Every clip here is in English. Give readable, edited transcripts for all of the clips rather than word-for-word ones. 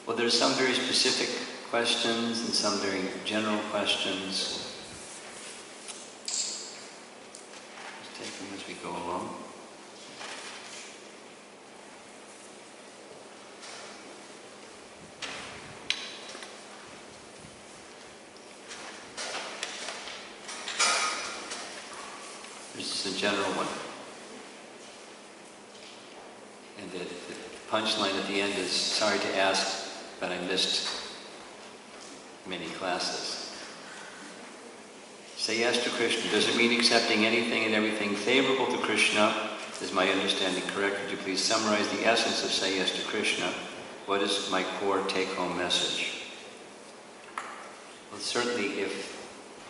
Well, there's some very specific questions and some very general questions. Just take them as we go along. This is a general one. And the punchline at the end is, sorry to ask, but I missed many classes. Say yes to Krishna. Does it mean accepting anything and everything favorable to Krishna? Is my understanding correct? Could you please summarize the essence of say yes to Krishna? What is my core take-home message? Well, certainly if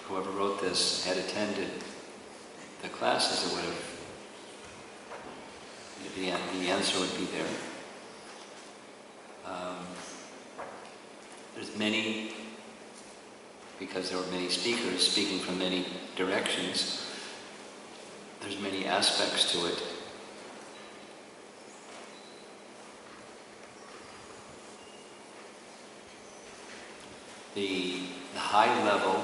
whoever wrote this had attended the classes, it would have, the answer would be there. There's many, because there were many speakers speaking from many directions, there's many aspects to it. The high level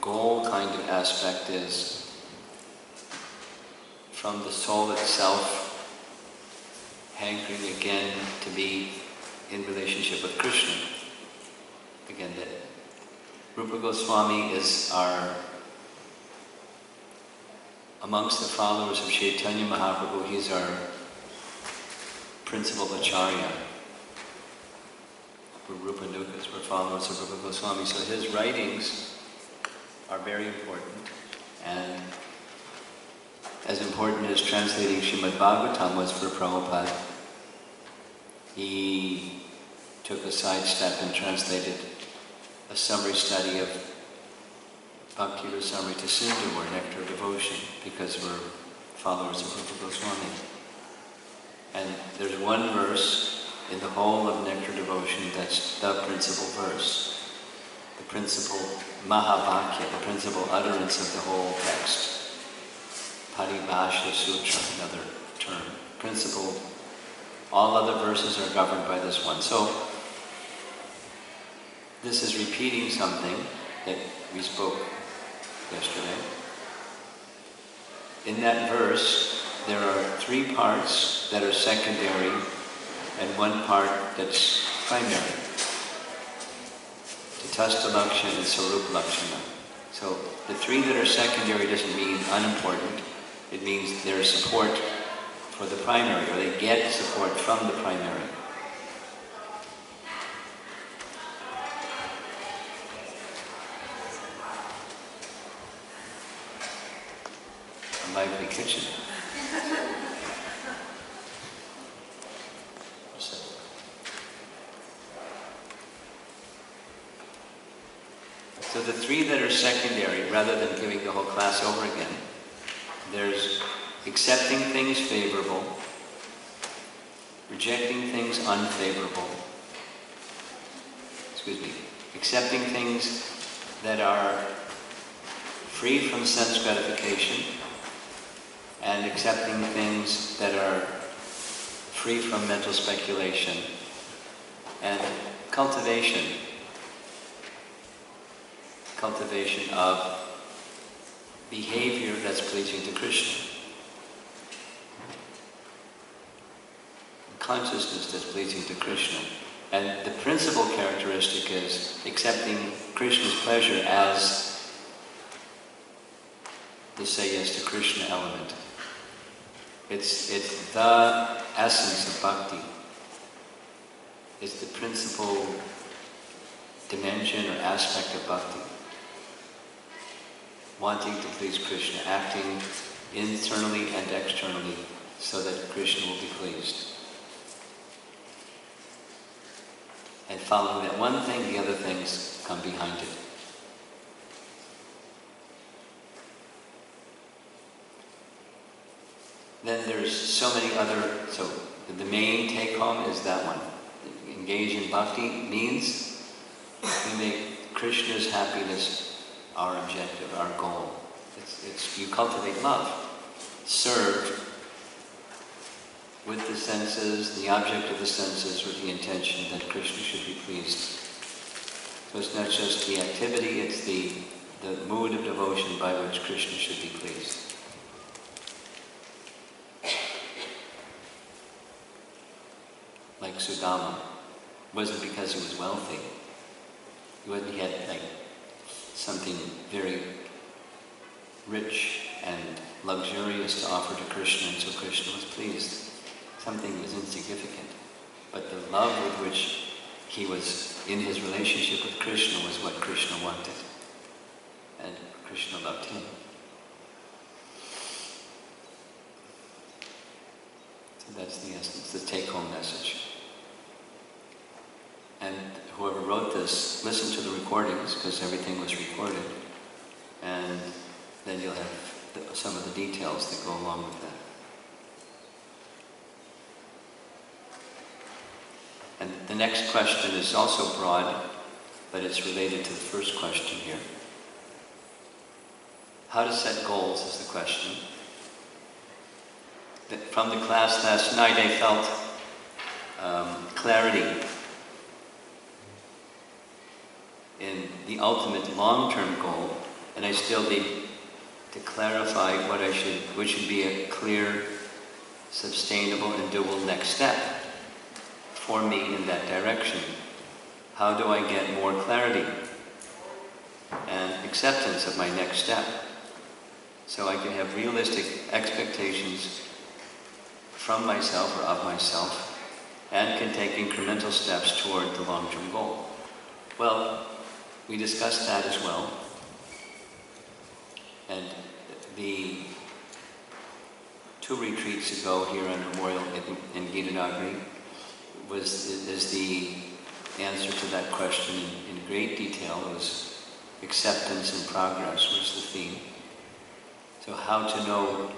goal kind of aspect is from the soul itself hankering again to be in relationship with Krishna. Again, that Rupa Goswami is amongst the followers of Chaitanya Mahaprabhu, he's our principal acharya. We're Rupa Nukas, we're followers of Rupa Goswami, so his writings are very important. And as important as translating Srimad Bhagavatam was for Prabhupada, he took a sidestep and translated a summary study of Bhakti Rasamrita Sindhu, or Nectar of Devotion, because we're followers of Rupa Goswami. And there's one verse in the whole of Nectar Devotion that's the principal verse, the principal Mahavakya, the principal utterance of the whole text. Paribhasha Sutra, another term. Principle. All other verses are governed by this one. So, this is repeating something that we spoke yesterday. In that verse, there are 3 parts that are secondary and 1 part that's primary. Tatastha Lakshana and Sarupa Lakshana. So, the 3 that are secondary doesn't mean unimportant. It means there's support for the primary, or they get support from the primary. A lively kitchen. So the 3 that are secondary, rather than giving the whole class over again, there's accepting things favorable, rejecting things unfavorable, accepting things that are free from sense gratification, and accepting things that are free from mental speculation, and cultivation of behavior that's pleasing to Krishna. Consciousness that's pleasing to Krishna. And the principal characteristic is accepting Krishna's pleasure as the say yes to Krishna element. It's the essence of bhakti. It's the principal dimension or aspect of bhakti. Wanting to please Krishna, acting internally and externally so that Krishna will be pleased. And following that one thing, the other things come behind it. Then there's so many other, so the main take-home is that one. Engage in bhakti means we make Krishna's happiness our objective, our goal. It's you cultivate love. Serve with the senses, the object of the senses, with the intention that Krishna should be pleased. So it's not just the activity, it's the mood of devotion by which Krishna should be pleased. Like Sudama. It wasn't because he was wealthy. He had like something very rich and luxurious to offer to Krishna, and so Krishna was pleased. Something was insignificant. But the love with which he was in his relationship with Krishna was what Krishna wanted. And Krishna loved him. So that's the essence, the take-home message. And whoever wrote this, listen to the recordings, because everything was recorded. And then you'll have some of the details that go along with that. And the next question is also broad, but it's related to the first question here. How to set goals is the question. From the class last night, I felt clarity in the ultimate long-term goal, and I still need to clarify what should be a clear, sustainable, and doable next step for me in that direction. How do I get more clarity and acceptance of my next step so I can have realistic expectations from myself or of myself and can take incremental steps toward the long-term goal? Well, we discussed that as well. And the 2 retreats ago here on Memorial in Gita Nagari is the answer to that question in great detail. It was acceptance and progress was the theme. So how to know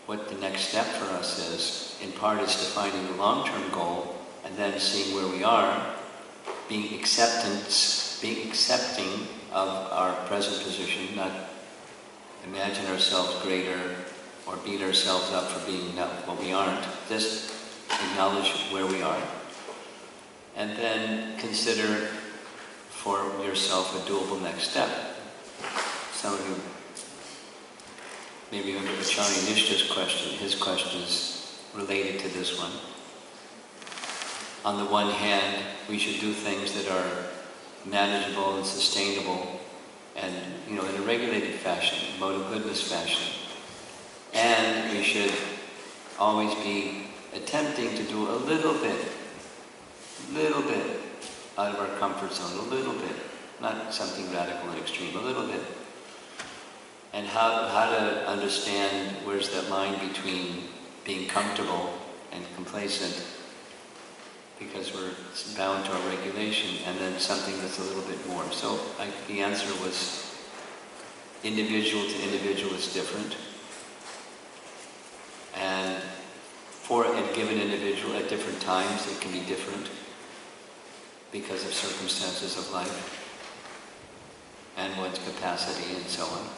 what the next step for us is, in part is defining the long-term goal and then seeing where we are, being accepting of our present position, not imagine ourselves greater or beat ourselves up for being not what we aren't. Just acknowledge where we are. And then consider for yourself a doable next step. Some of you, maybe even Acharya Nishta's question, his question is related to this one. On the one hand, we should do things that are manageable and sustainable and, in a regulated fashion, mode of goodness fashion. And we should always be attempting to do a little bit out of our comfort zone, a little bit, not something radical and extreme, a little bit. And how to understand where's that line between being comfortable and complacent, because we're bound to our regulation, and then something that's a little bit more. So the answer was individual to individual is different. And for a given individual at different times, it can be different because of circumstances of life and one's capacity and so on.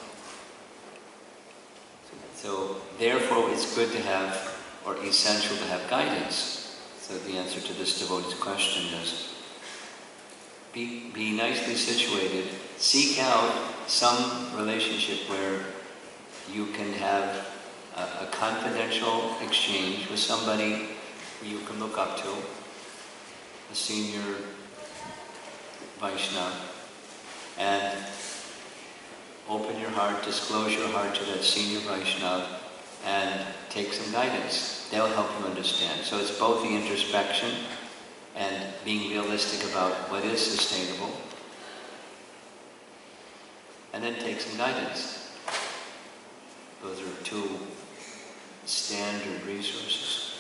So therefore it's good to have, or essential to have guidance. So the answer to this devotee's question is, be nicely situated, seek out some relationship where you can have a confidential exchange with somebody you can look up to, a senior Vaishnava, and open your heart, disclose your heart to that senior Vaishnava, and take some guidance. They'll help you understand. So it's both the introspection and being realistic about what is sustainable, and then take some guidance. Those are 2 standard resources.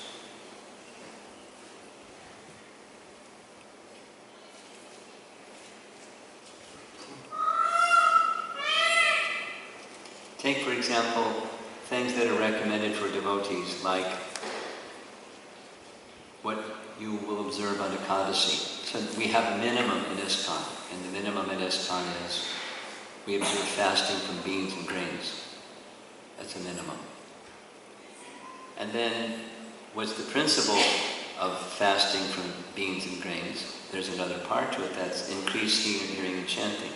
Take, for example, things that are recommended for devotees, like what you will observe on Ekadasi. So we have a minimum in ISKCON, and the minimum in ISKCON is we observe fasting from beans and grains. That's a minimum. And then what's the principle of fasting from beans and grains? There's another part to it, that's increase hearing and chanting.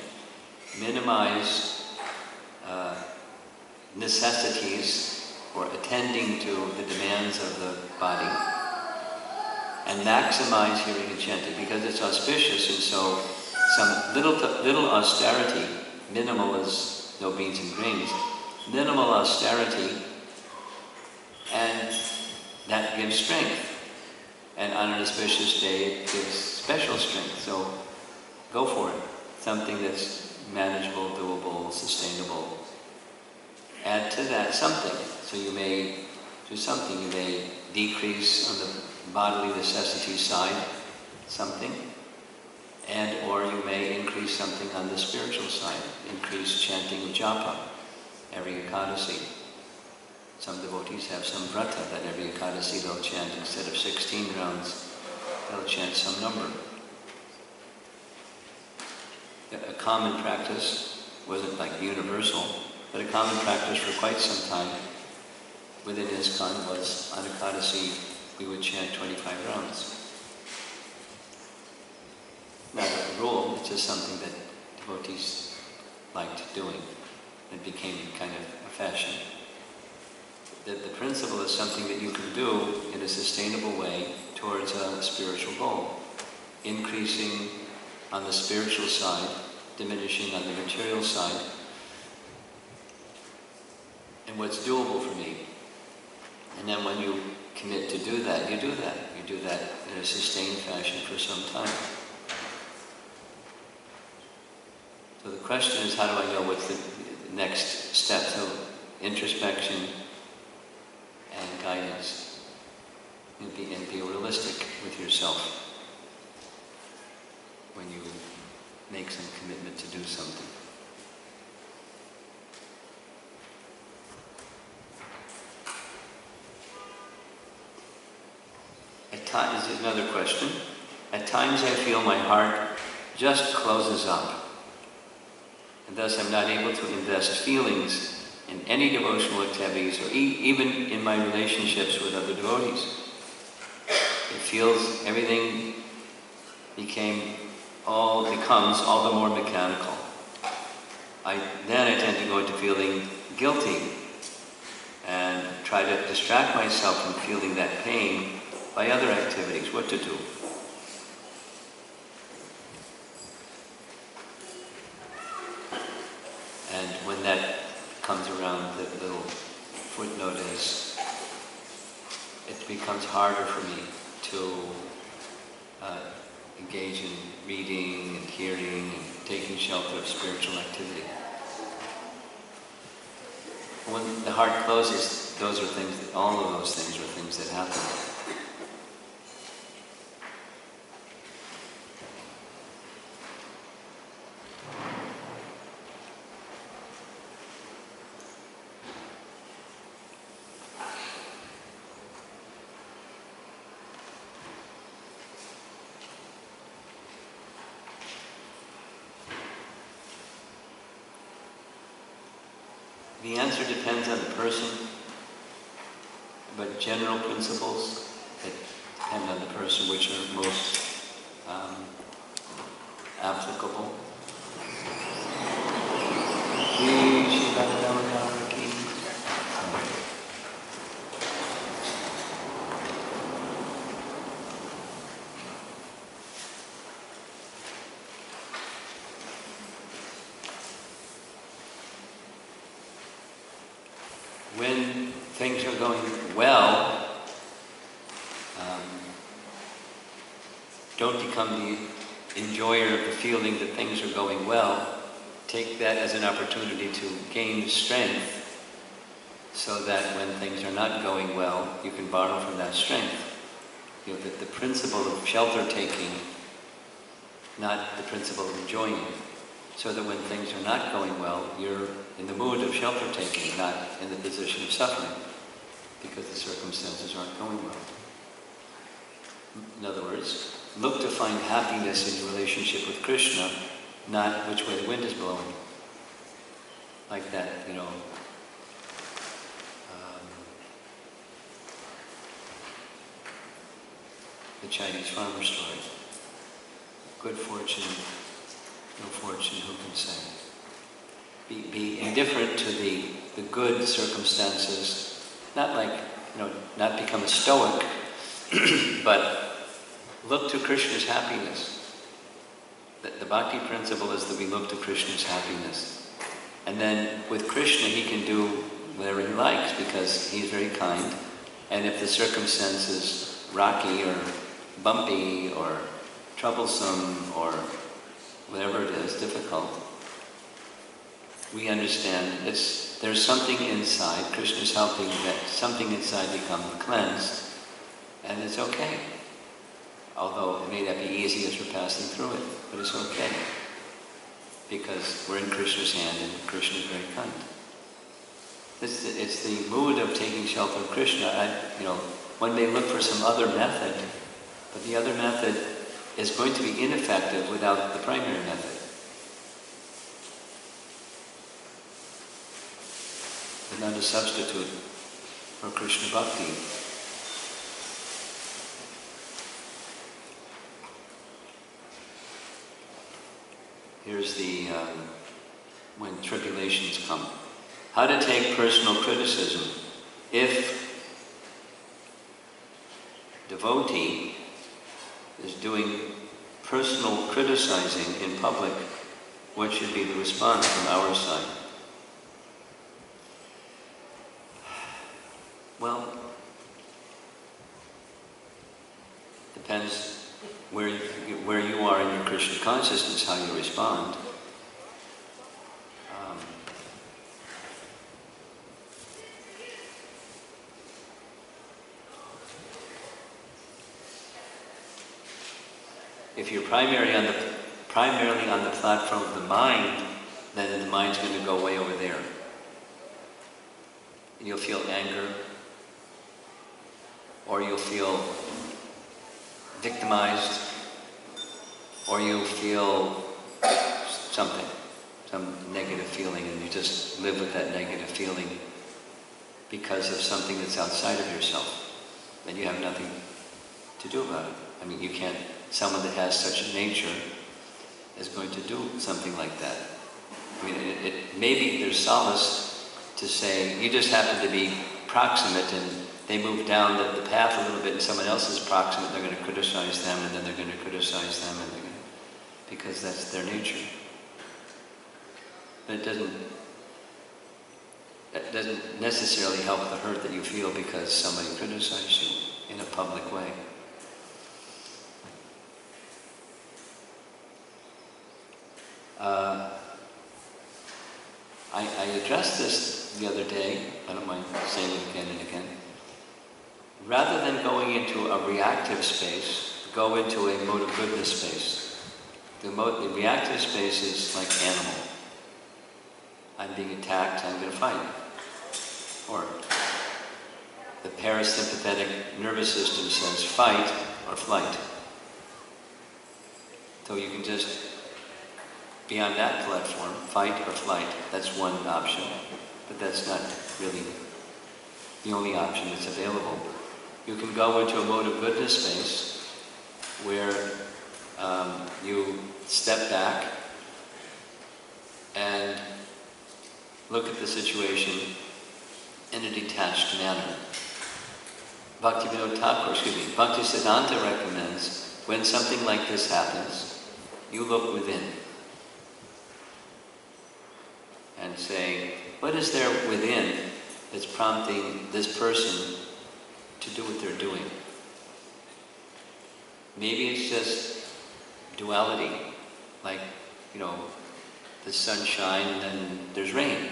Minimize necessities or attending to the demands of the body, and maximize hearing and chanting because it's auspicious, and so some little austerity, minimal is no beans and grains, minimal austerity, and that gives strength. And on an auspicious day, it gives special strength. So go for it. Something that's manageable, doable, sustainable. Add to that something. So you may do something. You may decrease on the bodily necessities side, something. And or you may increase something on the spiritual side. Increase chanting of japa every Ekadasi. Some devotees have some vrata that every Ekadasi they'll chant, instead of 16 rounds, they'll chant some number. A common practice, wasn't like universal, but a common practice for quite some time within ISKCON was on Ekadasi we would chant 25 rounds. Not a rule, it's just something that devotees liked doing. It became kind of a fashion. That the principle is something that you can do in a sustainable way towards a spiritual goal. Increasing on the spiritual side, diminishing on the material side. And what's doable for me. And then when you commit to do that, you do that. You do that in a sustained fashion for some time. So the question is, how do I know what's the next step? So introspection and guidance, and be realistic with yourself when you make some commitment to do something. At times, this is another question. At times I feel my heart just closes up, and thus I'm not able to invest feelings in any devotional activities, or even in my relationships with other devotees. It feels everything becomes all the more mechanical. Then I tend to go into feeling guilty and try to distract myself from feeling that pain by other activities. What to do? And when that comes around, the little footnote is, it becomes harder for me to engage in reading and hearing and taking shelter of spiritual activity. When the heart closes, all of those things are things that happen. The answer depends on the person, but general principles that depend on the person which are most applicable. When things are going well, don't become the enjoyer of the feeling that things are going well. Take that as an opportunity to gain strength so that when things are not going well, you can borrow from that strength. You know, the principle of shelter taking, not the principle of enjoying. So that when things are not going well, you're in the mood of shelter taking, not in the position of suffering, because the circumstances aren't going well. In other words, look to find happiness in your relationship with Krishna, not which way the wind is blowing. Like that, you know. the Chinese farmer story. Good fortune, no fortune, who can say? Be indifferent to the good circumstances, not like, not become a stoic, but look to Krishna's happiness. The bhakti principle is that we look to Krishna's happiness. And then with Krishna, he can do whatever he likes because he's very kind. And if the circumstance is rocky or bumpy or troublesome or whatever it is, difficult, we understand there's something inside, Krishna's helping that something inside become cleansed, and it's okay. Although it may not be easy as we're passing through it, but it's okay. Because we're in Krishna's hand and Krishna is very kind. It's the mood of taking shelter of Krishna. One may look for some other method, but the other method is going to be ineffective without the primary method. There's not a substitute for Krishna Bhakti. Here's when tribulations come. How to take personal criticism. If devotee is doing personal criticizing in public, what should be the response from our side? Well, depends where you are in your Krishna consciousness, how you respond. If you're primarily on the platform of the mind, then the mind's going to go way over there. And you'll feel anger, or you'll feel victimized, or you'll feel some negative feeling, and you just live with that negative feeling because of something that's outside of yourself. Then you have nothing to do about it. I mean, you can't, someone that has such a nature is going to do something like that. I mean, maybe there's solace to say, you just happen to be proximate and they move down the path a little bit and someone else is proximate, they're going to criticize them and then they're going to criticize them and because that's their nature. But it doesn't necessarily help the hurt that you feel because somebody criticized you in a public way. I addressed this the other day, I don't mind saying it again and again. Rather than going into a reactive space, go into a mode of goodness space. The reactive space is like animal. I'm being attacked, I'm going to fight. Or the parasympathetic nervous system says fight or flight. So you can just be on that platform, fight or flight. That's one option, but that's not really the only option that's available. You can go into a mode of goodness space where you step back and look at the situation in a detached manner. Bhaktisiddhanta recommends when something like this happens, you look within and say, what is there within that's prompting this person to do what they're doing? Maybe it's just duality, like, the sunshine and then there's rain,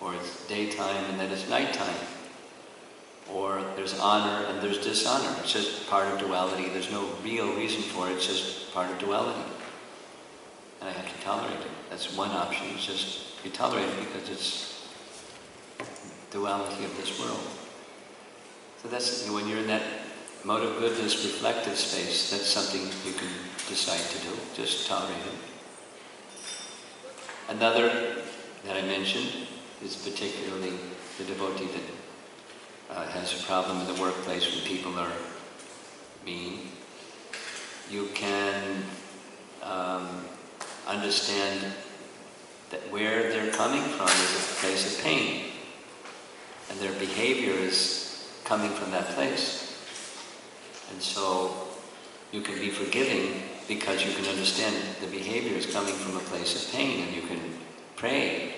or it's daytime and then it's nighttime, or there's honor and there's dishonor. It's just part of duality. There's no real reason for it. It's just part of duality. And I have to tolerate it. That's one option. It's just you tolerate it because it's duality of this world. So that's, when you're in that mode of goodness, reflective space, that's something you can decide to do. Just tolerate it. Another that I mentioned is particularly the devotee that has a problem in the workplace when people are mean, you can understand that where they're coming from is a place of pain, and their behavior is coming from that place. And so you can be forgiving because you can understand the behavior is coming from a place of pain, and you can pray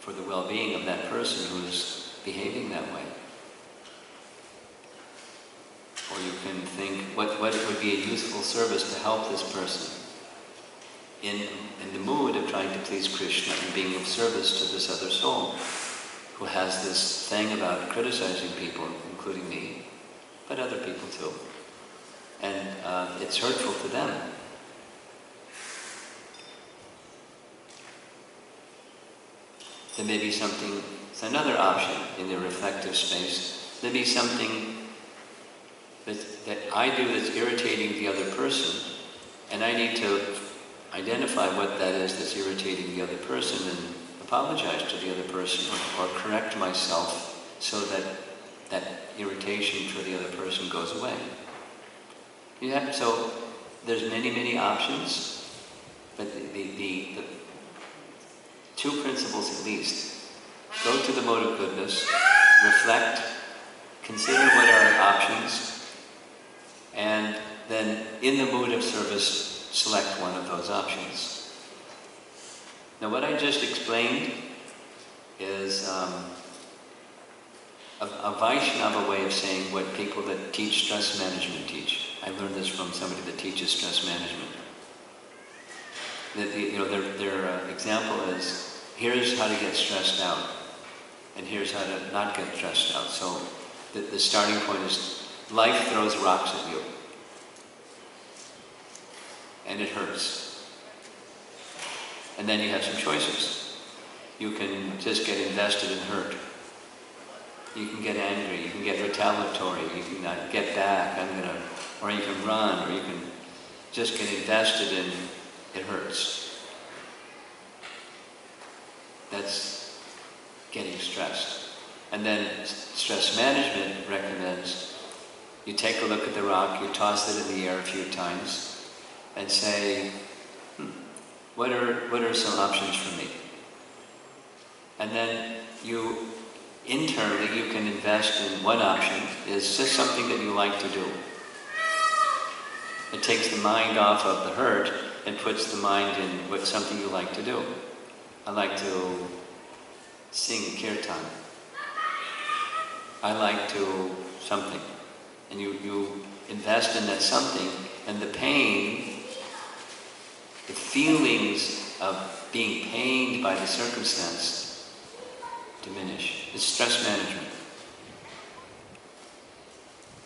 for the well-being of that person who's behaving that way. Or you can think, what would be a useful service to help this person in the mood of trying to please Krishna and being of service to this other soul who has this thing about criticizing people, including me, but other people too. And it's hurtful to them. There may be something, it's another option in the reflective space. There may be something that I do that's irritating the other person, and I need to identify what that is that's irritating the other person and apologize to the other person or correct myself so that that irritation for the other person goes away. Yeah, so there's many options, but the two principles at least. Go to the mode of goodness, reflect, consider what are our options, and then in the mood of service, select one of those options. Now what I just explained is a Vaishnava way of saying what people that teach stress management teach. I learned this from somebody that teaches stress management. Their example is, here's how to get stressed out, and here's how to not get stressed out. So the starting point is, life throws rocks at you, and it hurts. And then you have some choices. You can just get invested in hurt. You can get angry, you can get retaliatory, you can get back, or you can run, or you can just get invested in it hurts. That's getting stressed. And then stress management recommends you take a look at the rock, you toss it in the air a few times, and say, what are some options for me? And then internally you can invest in one option is just something that you like to do. It takes the mind off of the hurt and puts the mind in something you like to do. I like to sing kirtan. I like to something. And you invest in that something, and the pain, the feelings of being pained by the circumstance diminish. It's stress management.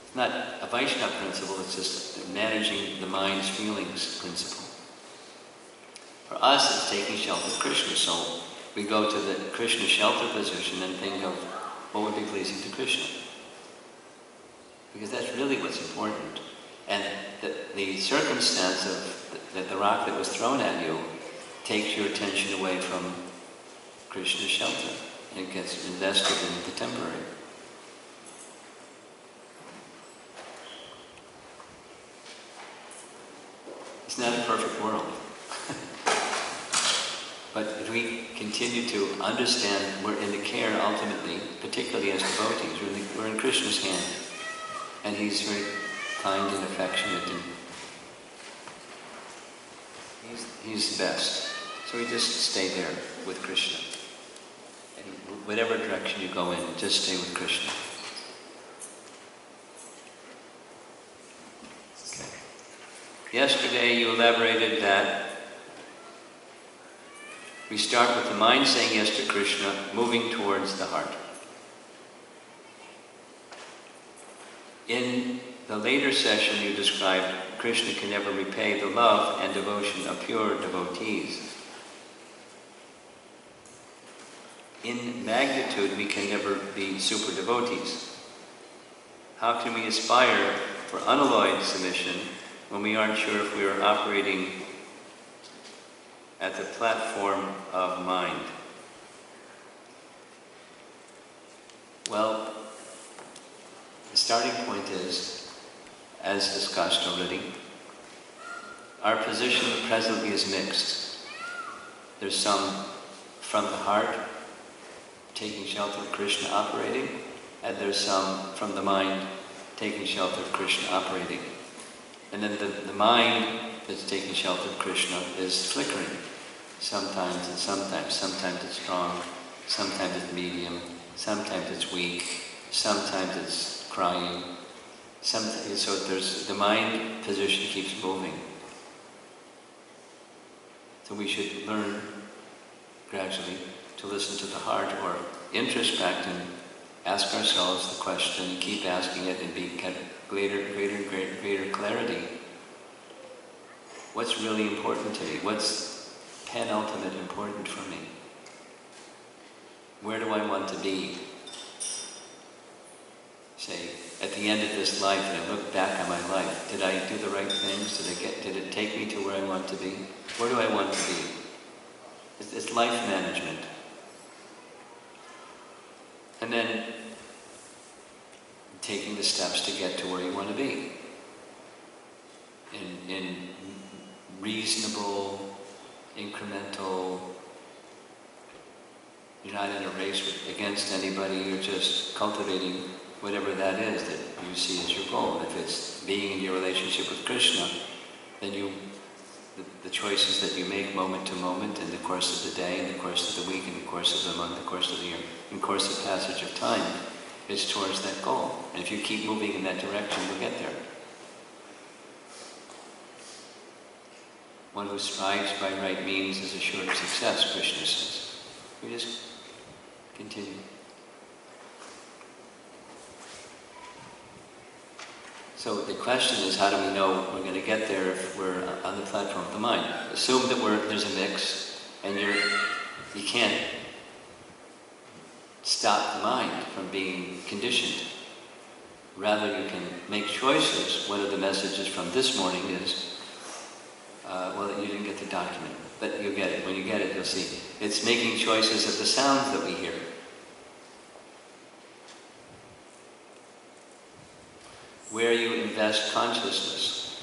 It's not a Vaishnava principle, it's just managing the mind's feelings principle. For us, it's taking shelter of Krishna. So we go to the Krishna shelter position and think of what would be pleasing to Krishna. Because that's really what's important. And the circumstance of the rock that was thrown at you takes your attention away from Krishna's shelter. And it gets invested in the temporary. It's not a perfect world. But if we continue to understand we're in the care ultimately, particularly as devotees, we're in Krishna's hand. And He's very kind and affectionate, and He's the best. So we just stay there with Krishna. And whatever direction you go in, just stay with Krishna. Okay. Yesterday you elaborated that we start with the mind saying yes to Krishna, moving towards the heart. In the later session you described Krishna can never repay the love and devotion of pure devotees. In magnitude we can never be super devotees. How can we aspire for unalloyed submission when we aren't sure if we are operating at the platform of mind? Well, the starting point is, as discussed already, our position presently is mixed. There's some from the heart, taking shelter of Krishna operating, and there's some from the mind, taking shelter of Krishna operating. And then the mind that's taking shelter of Krishna is flickering. Sometimes it's strong, sometimes it's medium, sometimes it's weak, sometimes it's crying. So the mind position keeps moving. So we should learn gradually to listen to the heart, or introspect and ask ourselves the question, keep asking it, and get greater clarity. What's really important to me? What's penultimate important for me? Where do I want to be? Say, at the end of this life, and I look back on my life, did I do the right things? Did it take me to where I want to be? Where do I want to be? It's life management. And then taking the steps to get to where you want to be. In reasonable, incremental, you're not in a race against anybody, you're just cultivating whatever that is that you see as your goal. And if it's being in your relationship with Krishna, then the choices that you make moment to moment in the course of the day, in the course of the week, in the course of the month, in the course of the year, in the course of passage of time, is towards that goal. And if you keep moving in that direction, you'll get there. One who strives by right means is assured of success, Krishna says. We just continue. So the question is, how do we know we're going to get there if we're on the platform of the mind? Assume that there's a mix, and you can't stop the mind from being conditioned. Rather, you can make choices. One of the messages from this morning is, well, you didn't get the document, but you'll get it. When you get it, you'll see. It's making choices of the sounds that we hear. Where you invest consciousness.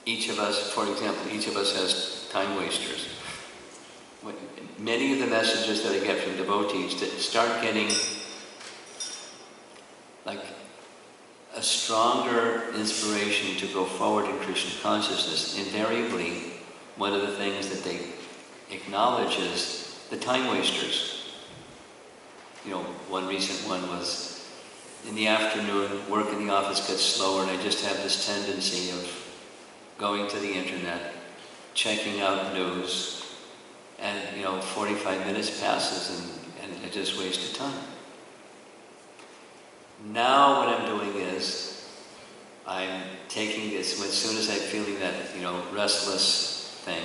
Each of us, for example, each of us has time wasters. Many of the messages that I get from devotees that start getting like a stronger inspiration to go forward in Krishna consciousness, invariably one of the things that they acknowledge is the time wasters. One recent one was, in the afternoon, work in the office gets slower, and I just have this tendency of going to the internet, checking out news, and 45 minutes passes, and I just wasted time. Now what I'm doing is, I'm taking this, as soon as I'm feeling that, restless thing,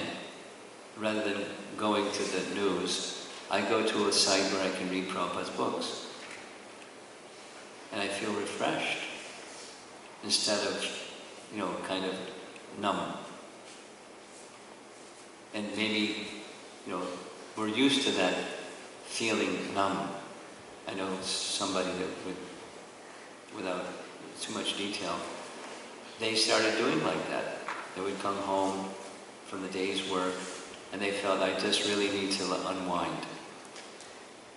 rather than going to the news, I go to a site where I can read Prabhupada's books. And I feel refreshed, instead of, kind of numb. And maybe, we're used to that feeling numb. I know somebody that would, without too much detail, they started doing like that. They would come home from the day's work, and they felt, I just really need to unwind.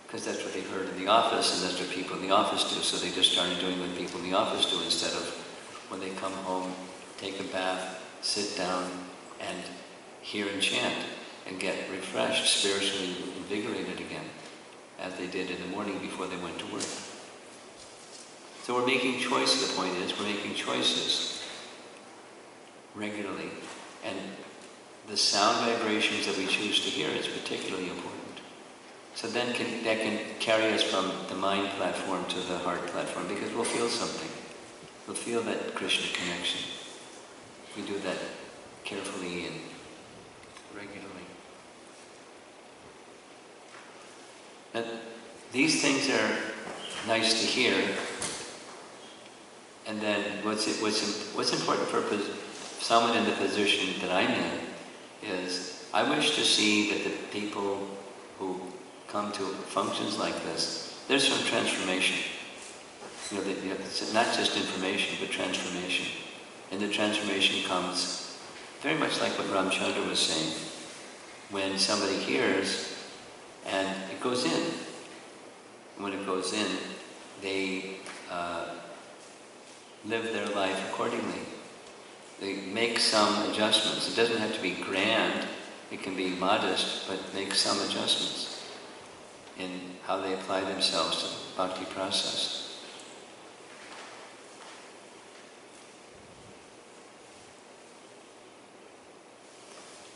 Because that's what they heard in the office, and that's what people in the office do. So they just started doing what people in the office do, instead of when they come home, take a bath, sit down, and hear and chant, and get refreshed, spiritually invigorated again, as they did in the morning before they went to work. So we're making choices. The point is, we're making choices regularly, and the sound vibrations that we choose to hear is particularly important. So then that can carry us from the mind platform to the heart platform, because we'll feel something. We'll feel that Krishna connection. We do that carefully and regularly. Now, these things are nice to hear, and then what's important for someone in the position that I'm in is, I wish to see that the people who come to functions like this, there's some transformation. It's not just information, but transformation. And the transformation comes very much like what Ramchandra was saying. When somebody hears and it goes in. When it goes in, they live their life accordingly. They make some adjustments. It doesn't have to be grand. It can be modest, but make some adjustments in how they apply themselves to the bhakti process.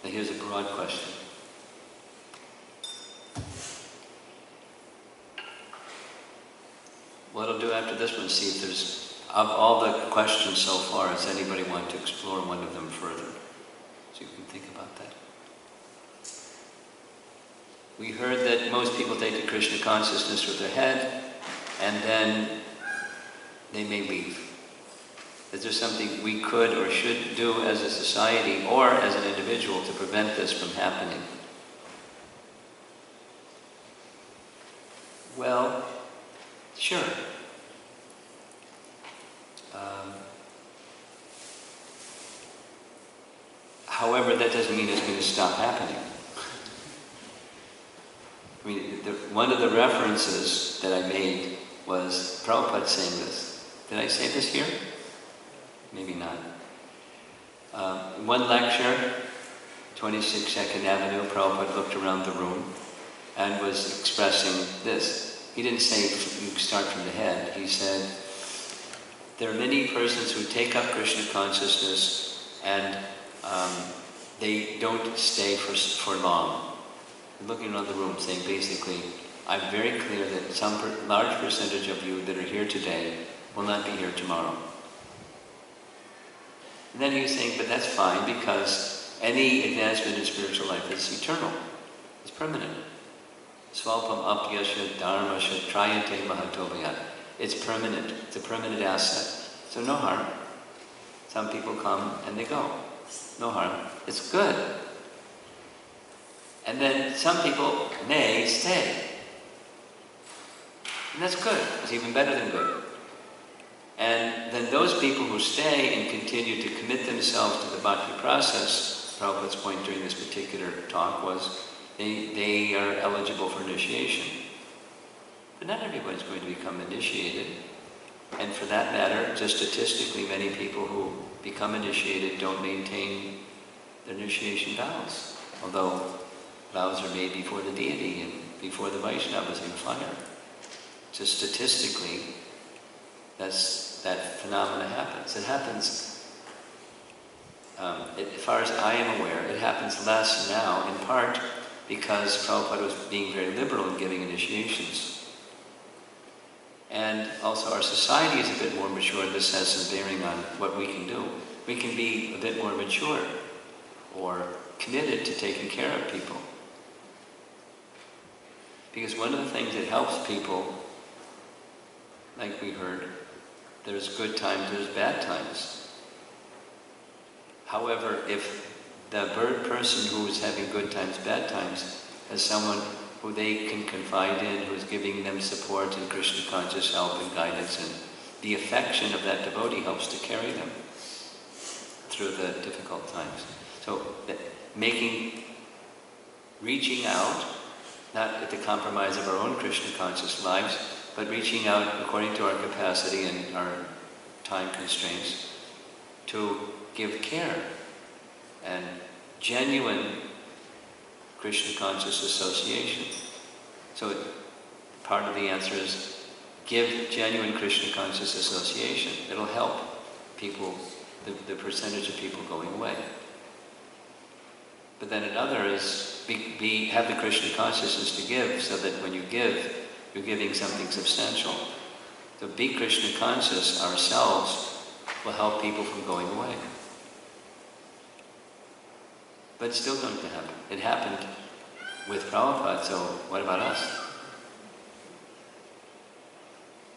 Now here's a broad question. What I'll do after this one is see if there's, of all the questions so far, does anybody want to explore one of them further? So you can think about that. We heard that most people take the Krishna consciousness with their head, and then they may leave. Is there something we could or should do as a society or as an individual to prevent this from happening? Well, sure. However, that doesn't mean it's going to stop happening. I mean, one of the references that I made was Prabhupada saying this. Did I say this here? Maybe not. One lecture, 26 2nd Avenue, Prabhupada looked around the room and was expressing this. He didn't say you start from the head. He said, there are many persons who take up Krishna consciousness and they don't stay for long. Looking around the room saying basically, I'm very clear that some large percentage of you that are here today will not be here tomorrow. And then he was saying, but that's fine because any advancement in spiritual life is eternal. It's permanent. Svalpam apyasya dharmasya trayate mahatobhayat. It's permanent. It's a permanent asset. So no harm. Some people come and they go. No harm. It's good. And then some people may stay. And that's good. It's even better than good. And then those people who stay and continue to commit themselves to the bhakti process, Prabhupada's point during this particular talk was, they are eligible for initiation. But not everybody's going to become initiated. And for that matter, just statistically, many people who become initiated don't maintain their initiation vows. Although vows are made before the deity and before the Vaishnavas in fire. Just statistically, that phenomena happens. It happens, as far as I am aware, it happens less now, in part because Prabhupada was being very liberal in giving initiations. And also our society is a bit more mature. This has some bearing on what we can do. We can be a bit more mature or committed to taking care of people. Because one of the things that helps people, like we heard, there's good times, there's bad times. However, if the person who is having good times, bad times, has someone who they can confide in, who's giving them support and Krishna conscious help and guidance, and the affection of that devotee helps to carry them through the difficult times. So reaching out, not at the compromise of our own Krishna conscious lives, but reaching out according to our capacity and our time constraints to give care and genuine Krishna conscious association. So part of the answer is give genuine Krishna conscious association. It'll help people, the percentage of people going away. But then another is have the Krishna consciousness to give, so that when you give, you're giving something substantial. So be Krishna conscious ourselves will help people from going away. But it's still going to happen. It happened with Prabhupada, so what about us?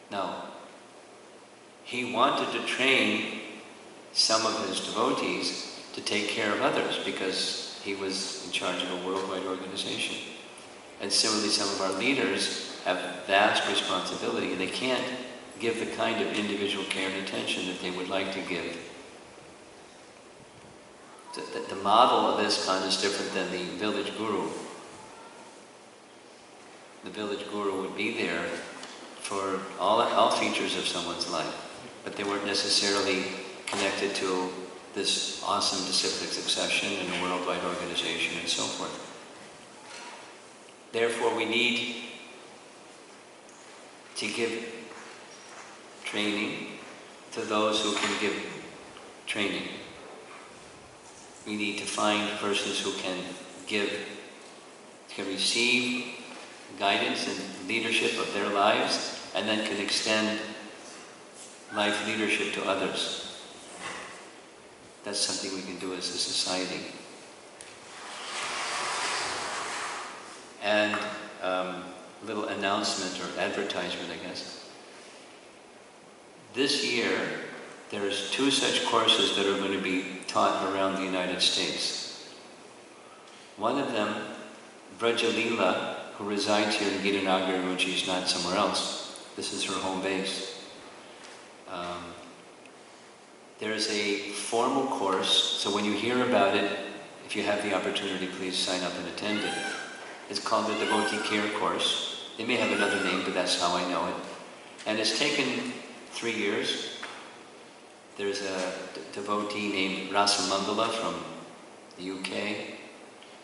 Now, he wanted to train some of his devotees to take care of others because he was in charge of a worldwide organization. And similarly, some of our leaders have vast responsibility and they can't give the kind of individual care and attention that they would like to give The model of ISKCON is different than the village guru. The village guru would be there for all features of someone's life, but they weren't necessarily connected to this awesome disciplic succession and a worldwide organization and so forth. Therefore, we need to give training to those who can give training. We need to find persons who can receive guidance and leadership of their lives, and then can extend life leadership to others. That's something we can do as a society. And a little announcement or advertisement, I guess. This year, there's 2 such courses that are going to be taught around the United States. One of them, Vrajalila, who resides here in Gita Nagari when she's not somewhere else. This is her home base. There's a formal course, so when you hear about it, if you have the opportunity, please sign up and attend it. It's called the Devotee Care Course. It may have another name, but that's how I know it. And it's taken 3 years. There's a devotee named Rasamangala from the UK,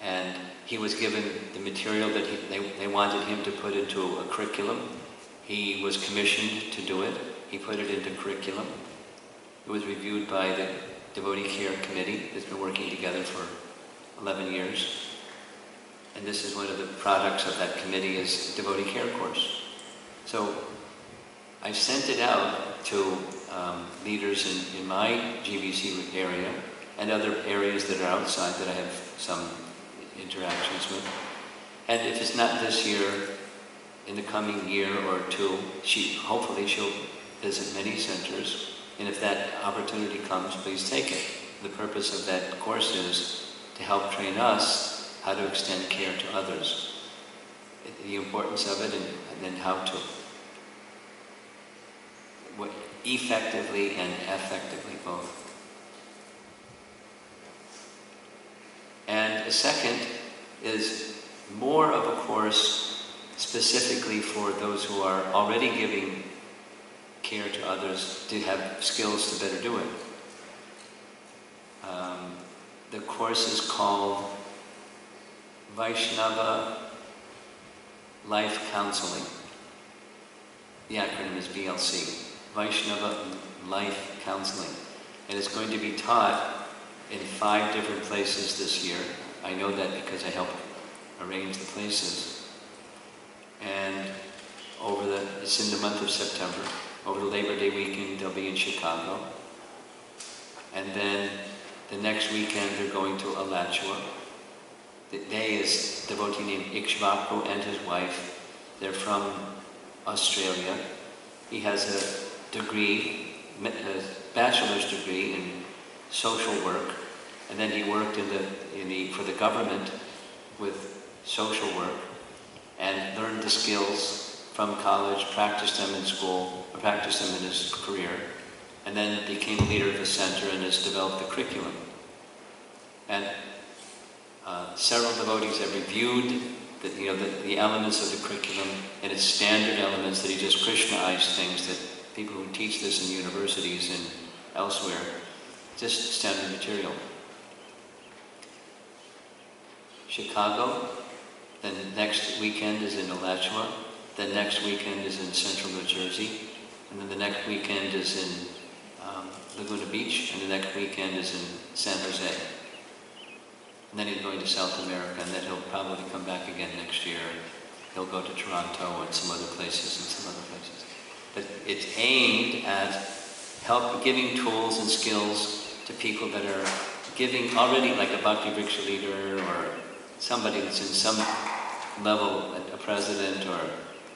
and he was given the material that they wanted him to put into a curriculum. He was commissioned to do it. He put it into curriculum. It was reviewed by the Devotee Care Committee that's been working together for 11 years. And this is one of the products of that committee is Devotee Care Course. So I sent it out to leaders in my GBC area and other areas that are outside that I have some interactions with. And if it's not this year, in the coming year or 2, hopefully she'll visit many centers. And if that opportunity comes, please take it. The purpose of that course is to help train us how to extend care to others. The importance of it and then how to. Effectively and effectively both. And a second is more of a course specifically for those who are already giving care to others to have skills to better do it. The course is called Vaishnava Life Counseling. The acronym is VLC. Vaishnava Life Counseling. And it's going to be taught in 5 different places this year. I know that because I helped arrange the places. And it's in the month of September. Over the Labor Day weekend, they'll be in Chicago. And then the next weekend, they're going to Alachua. They is a devotee named Ikshvaku and his wife. They're from Australia. He has a degree, a bachelor's degree in social work, and then he worked for the government with social work and learned the skills from college, practiced them in school, or practiced them in his career, and then became leader of the center and has developed the curriculum. And several devotees have reviewed the elements of the curriculum and its standard elements that he just Krishnaized things that people who teach this in universities and elsewhere, just standard material. Chicago, then next weekend is in Alachua, then next weekend is in central New Jersey, and then the next weekend is in Laguna Beach, and the next weekend is in San Jose. And then he's going to South America, and then he'll probably come back again next year. He'll go to Toronto and some other places. But it's aimed at giving tools and skills to people that are giving already, like a Bhakti Vriksha leader or somebody that's in some level, a president or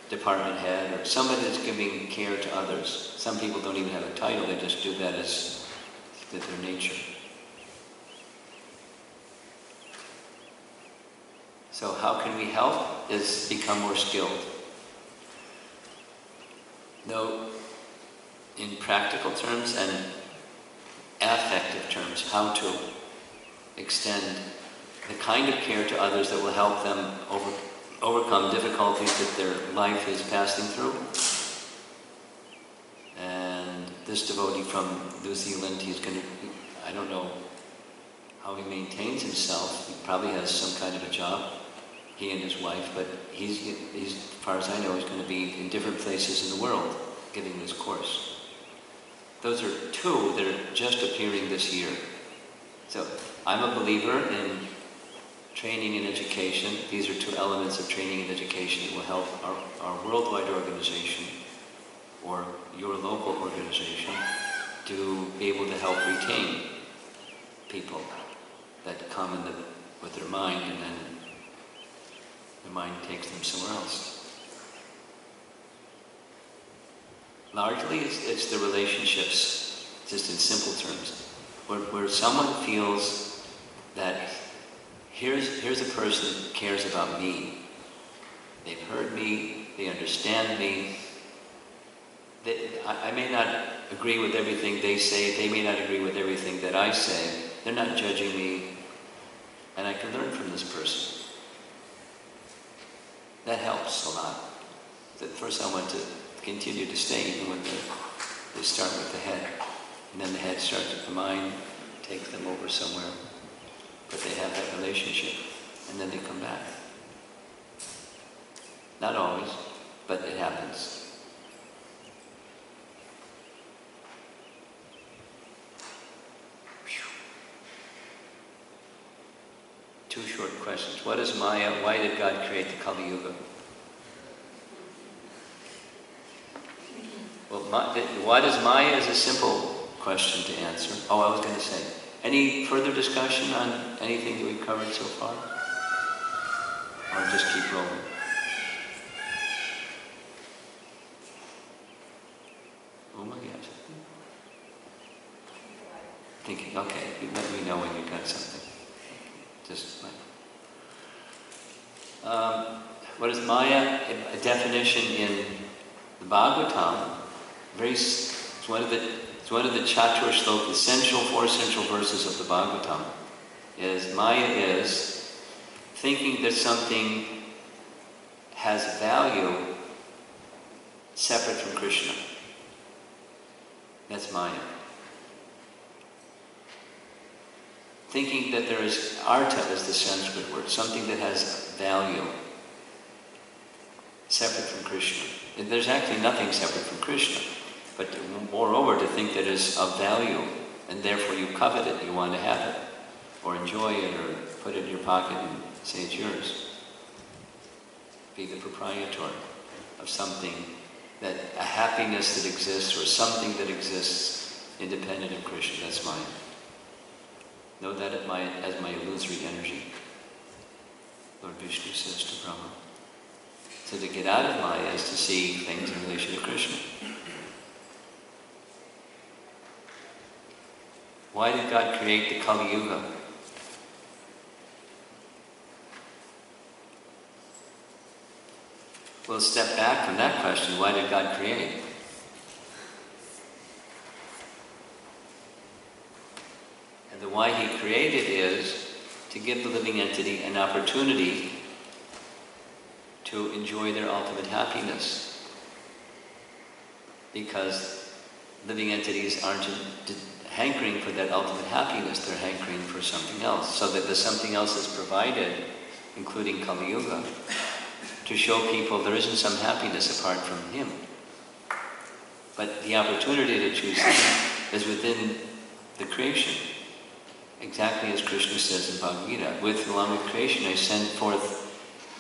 department head, or somebody that's giving care to others. Some people don't even have a title, they just do that as their nature. So how can we help is become more skilled. Though in practical terms and affective terms, how to. extend the kind of care to others that will help them overcome difficulties that their life is passing through. And this devotee from New Zealand, he's going to, I don't know how he maintains himself. He probably has some kind of a job, he and his wife, but he's as far as I know, he's going to be in different places in the world giving this course. Those are two that are just appearing this year. So I'm a believer in training and education. These are two elements of training and education that will help our worldwide organization or your local organization to be able to help retain people that come with their mind, and then their mind takes them somewhere else. Largely, it's the relationships, just in simple terms, where someone feels that here's a person that cares about me. They've heard me, they understand me. I may not agree with everything they say, they may not agree with everything that I say. They're not judging me, and I can learn from this person. That helps a lot. At first I want to continue to stay even when they start with the head. And then the head starts with the mind, takes them over somewhere. But they have that relationship, and then they come back. Not always, but it happens. Two short questions. What is Maya? Why did God create the Kali Yuga? Well, what is Maya is a simple question to answer. Oh, I was going to say, any further discussion on anything that we've covered so far? Or just keep rolling? Uma, you have something? Thinking, okay, let me know when you've got something. Just like, what is Maya? A definition in the Bhagavatam. It's one of the Chatur Shloka, the four central verses of the Bhagavatam. Is Maya is thinking that something has value separate from Krishna. That's Maya. Thinking that there is artha, is the Sanskrit word, something that has value, separate from Krishna. And there's actually nothing separate from Krishna, but moreover to think that is of value, and therefore you covet it, you want to have it, or enjoy it, or put it in your pocket and say it's yours. Be the proprietor of something, that a happiness that exists, or something that exists independent of Krishna. That's mine. Know that as my illusory energy, Lord Vishnu says to Brahma. So to get out of Maya is to see things in relation to Krishna. Why did God create the Kali Yuga? We'll step back from that question. Why did God create? And the why He created is to give the living entity an opportunity to enjoy their ultimate happiness. Because living entities aren't hankering for that ultimate happiness, they're hankering for something else. So that the something else is provided, including Kali Yuga, to show people there isn't some happiness apart from Him. But the opportunity to choose Him is within the creation. Exactly as Krishna says in Bhagavad Gita, along with creation I sent forth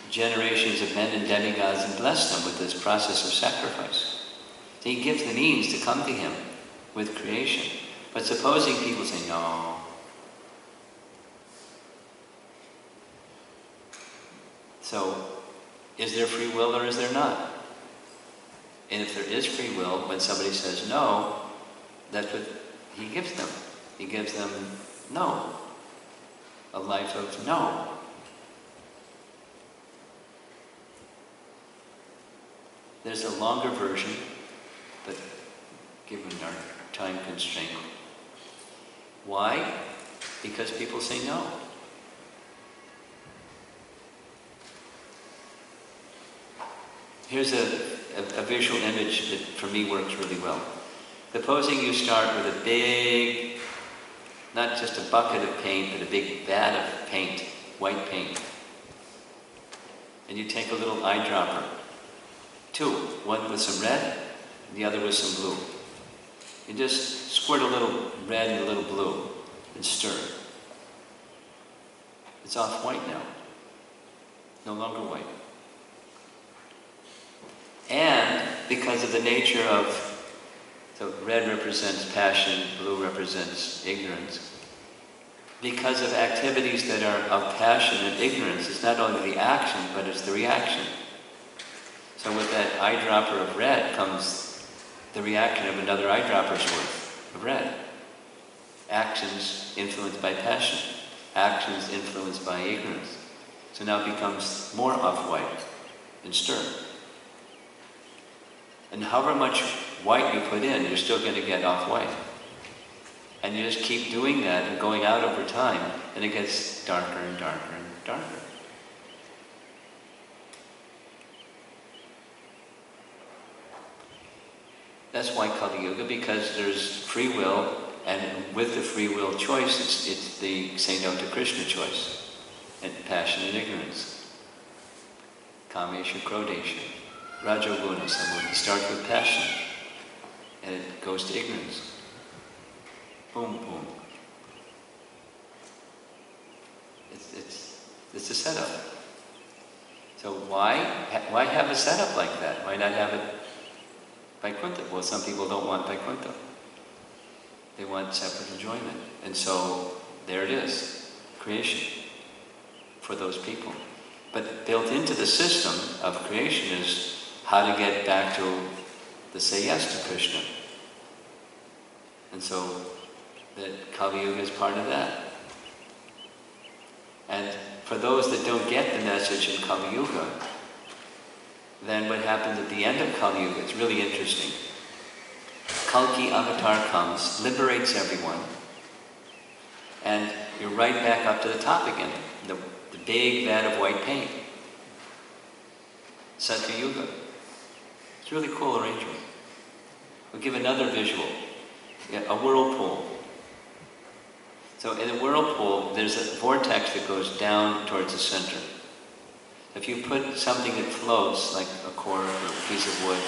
generations of men and demigods and blessed them with this process of sacrifice. So He gives the means to come to Him with creation. But supposing people say, no, so is there free will or is there not? And if there is free will, when somebody says no, that's what He gives them. He gives them no. A life of no. There's a longer version, but given our time constraint. Why? Because people say no. Here's a visual image that for me works really well. Supposing you start with a big, not just a bucket of paint, but a big vat of paint, white paint. And you take a little eyedropper, two, one with some red, and the other with some blue. You just squirt a little red and a little blue and stir. It's off white now, no longer white. And because of the nature of, so red represents passion, blue represents ignorance. Because of activities that are of passion and ignorance, it's not only the action, but it's the reaction. So with that eyedropper of red comes the reaction of another eyedropper's worth of red. Actions influenced by passion, actions influenced by ignorance. So now it becomes more off-white and stir. And however much white you put in, you're still going to get off-white. And you just keep doing that and going out over time, and it gets darker and darker and darker. That's why Kali Yuga, because there's free will, and with the free will choice, it's the say no to Krishna choice, and passion and ignorance. Kamesha, Krodesha, Rajoguna, Samudra. It starts with passion, and it goes to ignorance. Boom, boom. It's a setup. So why have a setup like that? Why not have it Vaikuntha? Well, some people don't want Vaikuntha. They want separate enjoyment. And so there it is, creation for those people. But built into the system of creation is how to get back to the say yes to Krishna. And so that Kali Yuga is part of that. And for those that don't get the message in Kali Yuga, then what happens at the end of Kali Yuga, it's really interesting. Kalki avatar comes, liberates everyone, and you're right back up to the top again, the big vat of white paint. Satya Yuga. It's a really cool arrangement. We'll give another visual. A whirlpool. So in a whirlpool, there's a vortex that goes down towards the center. If you put something that floats, like a cord or a piece of wood,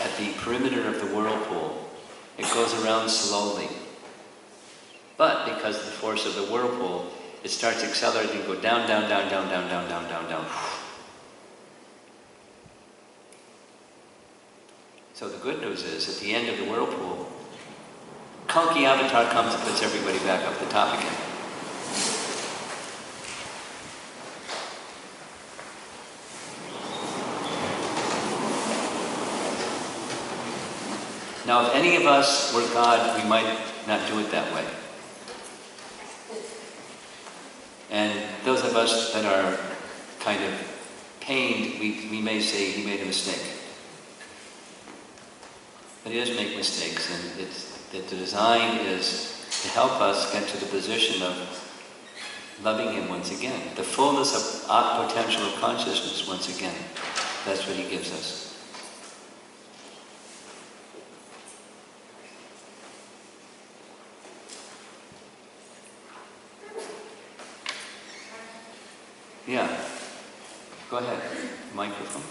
at the perimeter of the whirlpool, it goes around slowly. But because of the force of the whirlpool, it starts accelerating and go down, down, down, down, down, down, down, down, down. So the good news is, at the end of the whirlpool, Kalki avatar comes and puts everybody back up the top again. Now, if any of us were God, we might not do it that way. And those of us that are kind of pained, we may say he made a mistake. But he does make mistakes, and it's that the design is to help us get to the position of loving him once again. The fullness of potential of consciousness once again. That's what he gives us. Yeah. Go ahead. Microphone.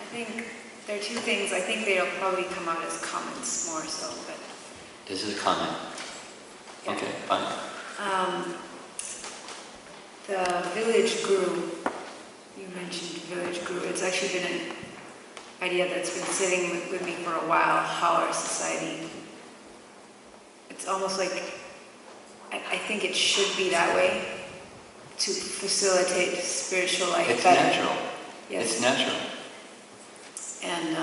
I think there are two things. I think they'll probably come out as comments more so, but... This is a comment. Yeah. Okay, fine. The village guru, you mentioned village guru. It's actually been an idea that's been sitting with me for a while, how our society... It's almost like, I think it should be that way, to facilitate spiritual life. It's natural. Yes. It's natural. And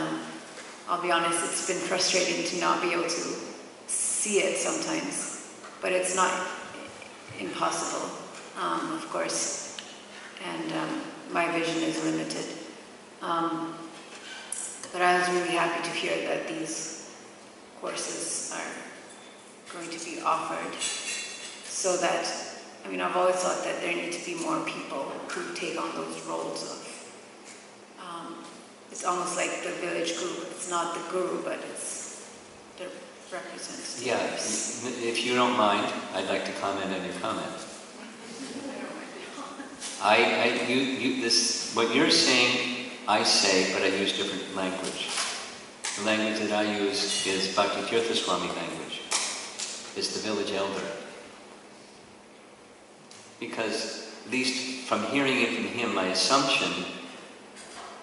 I'll be honest, it's been frustrating to not be able to see it sometimes, but it's not impossible, of course, and my vision is limited. But I was really happy to hear that these courses are going to be offered, so that, I mean, I've always thought that there need to be more people who take on those roles of, it's almost like the village guru. It's not the guru, but it's the representative. Yeah, if you don't mind, I'd like to comment on your comment. What you're saying, I say, but I use different language. The language that I use is Bhakti Swami language. It's the village elder. Because, at least from hearing it from him, my assumption,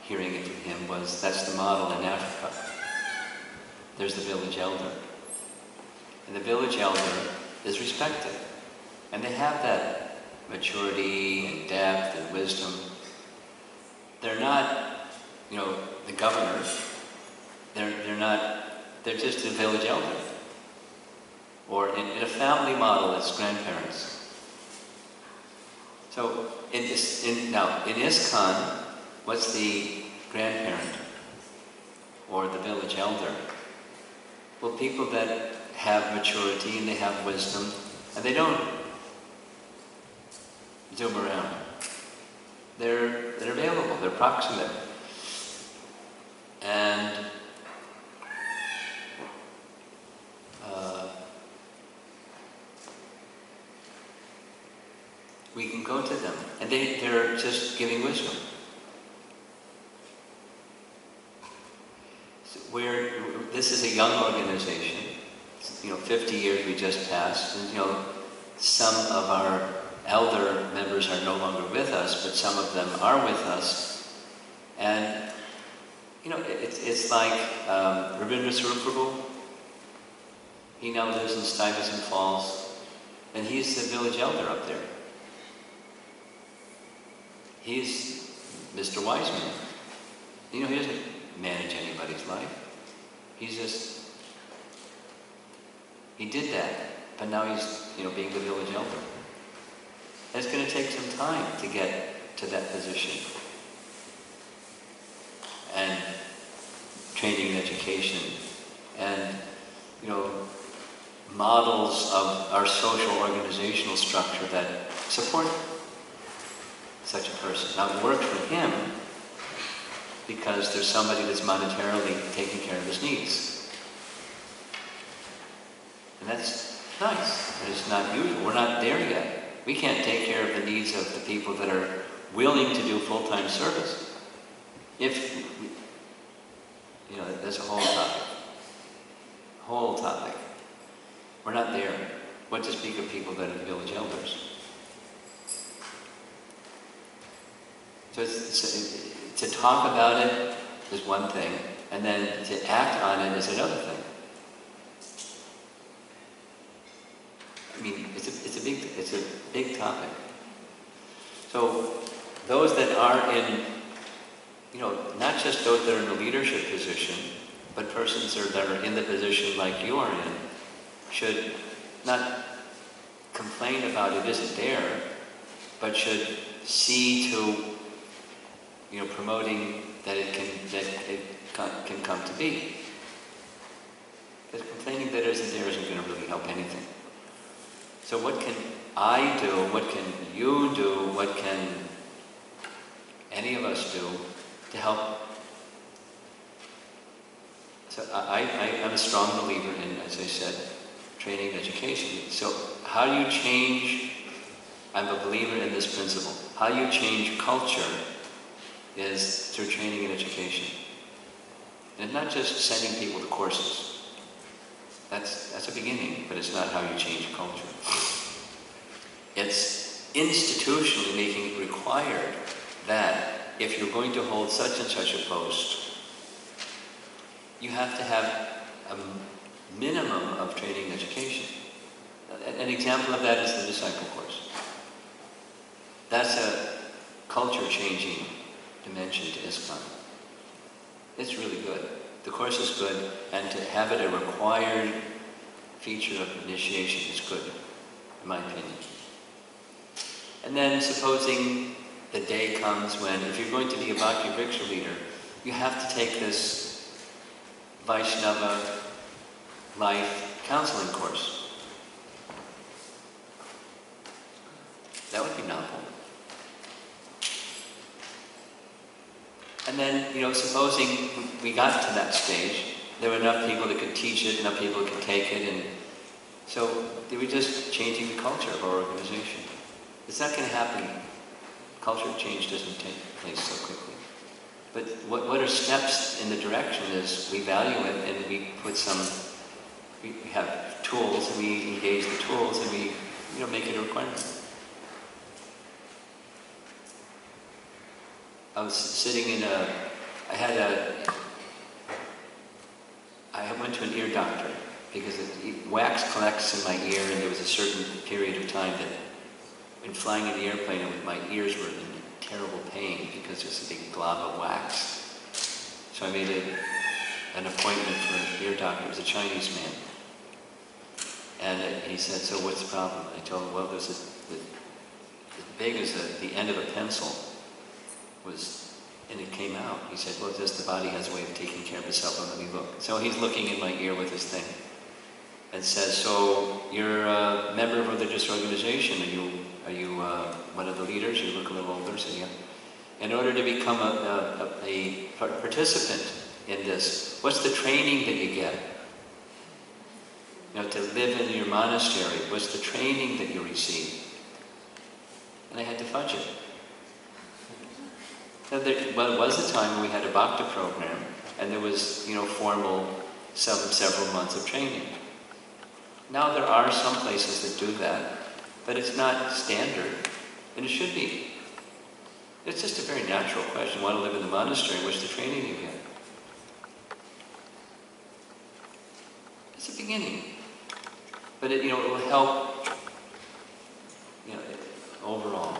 hearing it from him, was that's the model in Africa. There's the village elder. And the village elder is respected. And they have that maturity and depth and wisdom. They're not, the governor. They're just a village elder. Or in a family model, it's grandparents. So in ISKCON, what's the grandparent or the village elder? Well, people that have maturity and they have wisdom, and they don't zoom around. They're available, they're proximate. And we can go to them, and they're just giving wisdom. This is a young organization. 50 years we just passed, and some of our elder members are no longer with us, but some of them are with us. And it's like Rabindra Swarup Prabhu. He now lives in Stuyvesant Falls, and he's the village elder up there. He's Mr. Wiseman. He doesn't manage anybody's life. He did that, but now he's, being the village elder. And it's going to take some time to get to that position. And training and education, and, models of our social organizational structure that support such a person. Now, it worked for him because there's somebody that's monetarily taking care of his needs. And that's nice, but it's not usual. We're not there yet. We can't take care of the needs of the people that are willing to do full-time service. That's a whole topic. We're not there. What to speak of people that are the village elders? So to talk about it is one thing, and then to act on it is another thing. I mean, it's a big topic. So those that are in, not just those that are in the leadership position, but persons that are in the position like you are in, should not complain about it isn't there, but should see to promoting that it can come to be. Because complaining that it isn't there isn't going to really help anything. So what can I do? What can you do? What can any of us do to help? So I'm a strong believer in, as I said, training and education. So how do you change? I'm a believer in this principle. How you change culture is through training and education. And not just sending people to courses. That's a beginning, but it's not how you change culture. It's institutionally making it required that if you're going to hold such and such a post, you have to have a minimum of training and education. An example of that is the disciple course. That's a culture-changing dimension to ISKCON. It's really good. The course is good, and to have it a required feature of initiation is good, in my opinion. And then supposing the day comes when, if you're going to be a Bhakti Vriksha leader, you have to take this Vaishnava life counseling course. That would be novel. And then, supposing we got to that stage, there were enough people that could teach it, enough people that could take it, and so they were just changing the culture of our organization. It's not going to happen. Culture change doesn't take place so quickly. But what are steps in the direction is we value it, and we put we have tools, and we engage the tools, and we make it a requirement. I was sitting I went to an ear doctor because wax collects in my ear, and there was a certain period of time that when flying in the airplane, my ears were in terrible pain because there's a big glob of wax. So I made an appointment for an ear doctor. It was a Chinese man. And he said, "So what's the problem?" I told him, "Well, there's as big as the end of a pencil and it came out." He said, "Well, just the body has a way of taking care of itself, and let me look." So he's looking in my ear with his thing and says, "So you're a member of a religious organization. Are you one of the leaders?" You look a little older, so yeah. "In order to become a participant in this, what's the training that you get? To live in your monastery, what's the training that you receive?" And I had to fudge it. It was a time when we had a bhakti program, and there was, formal several months of training. Now there are some places that do that, but it's not standard, and it should be. It's just a very natural question. You want to live in the monastery, what's the training you get? It's a beginning. But it will help, overall.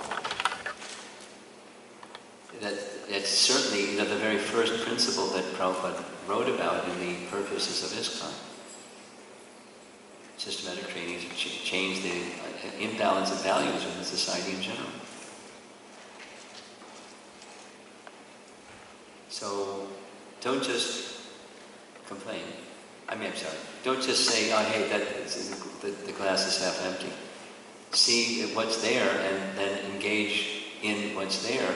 That's certainly the very first principle that Prabhupada wrote about in the purposes of ISKCON. Systematic training to change the imbalance of values in the society in general. So don't just complain. Don't just say, "Oh, hey, the glass is half empty." See what's there and then engage in what's there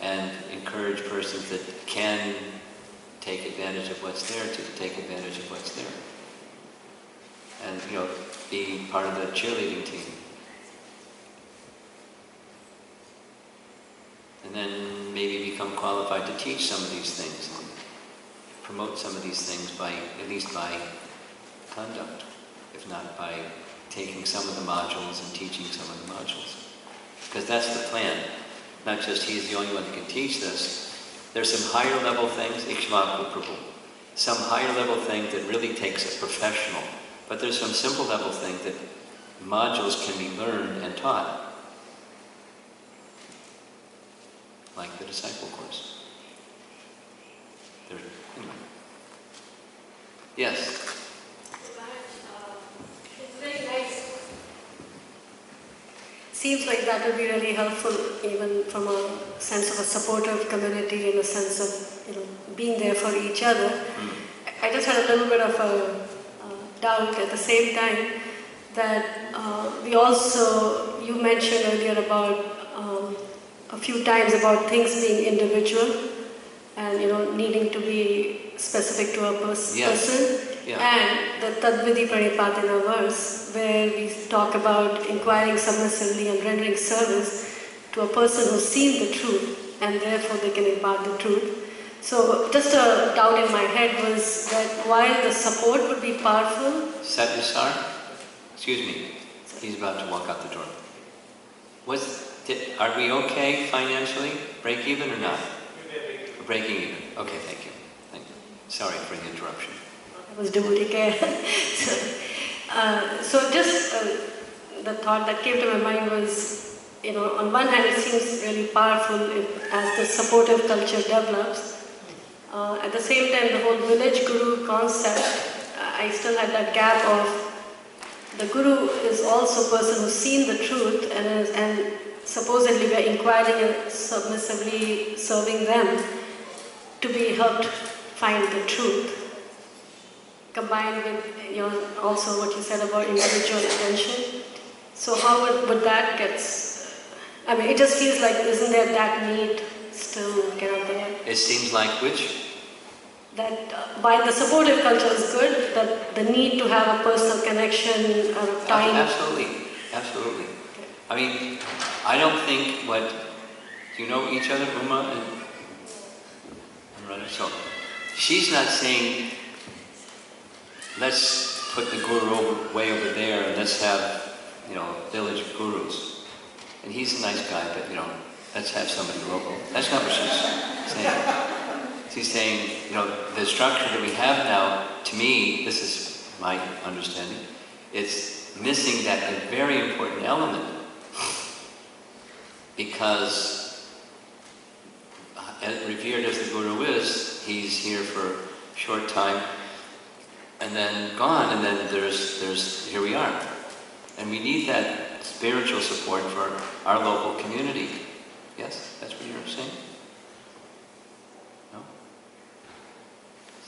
and encourage persons that can take advantage of what's there to take advantage of what's there. And, be part of the cheerleading team. And then maybe become qualified to teach some of these things and promote some of these things at least by conduct, if not by taking some of the modules and teaching some of the modules. Because that's the plan. Not just he's the only one that can teach this. There's some higher level things, Ikshvaku Prabhu. Some higher level thing that really takes a professional. But there's some simple level thing that modules can be learned and taught. Like the disciple course. Anyway. Yes? It's very nice. Seems like that would be really helpful, even from a sense of a supportive community, in a sense of being there for each other. I just had a little bit of a doubt at the same time that you mentioned earlier about a few times about things being individual and needing to be specific to a person. Yeah. And the Tadvidi Pranipatina verse, where we talk about inquiring submissively and rendering service to a person who's seen the truth, and therefore they can impart the truth. So just a doubt in my head was that while the support would be powerful... Satyasar? Excuse me. He's about to walk out the door. Are we okay financially? Break even or not? We're breaking even. Okay, thank you. Sorry for the interruption. I was devotee care. So just the thought that came to my mind was, on one hand it seems really powerful as the supportive culture develops. At the same time, the whole village guru concept, I still had that gap of the guru is also a person who's seen the truth and supposedly we are inquiring and submissively serving them to be helped find the truth. combined with also what you said about individual attention. So how would that get? I mean, it just feels like isn't there that need still there? It seems like which? That while the supportive culture is good, that the need to have a personal connection or time. Absolutely, absolutely. Okay. I mean, I don't think do you know each other, Uma and Radha? So, she's not saying, let's put the guru way over there and let's have, village gurus. And he's a nice guy, but, let's have somebody local. That's not what she's saying. She's saying, the structure that we have now, to me, this is my understanding, it's missing that very important element. Because, revered as the Guru is, he's here for a short time, and then gone, and then there's here we are. And we need that spiritual support for our local community. Yes? That's what you're saying? No?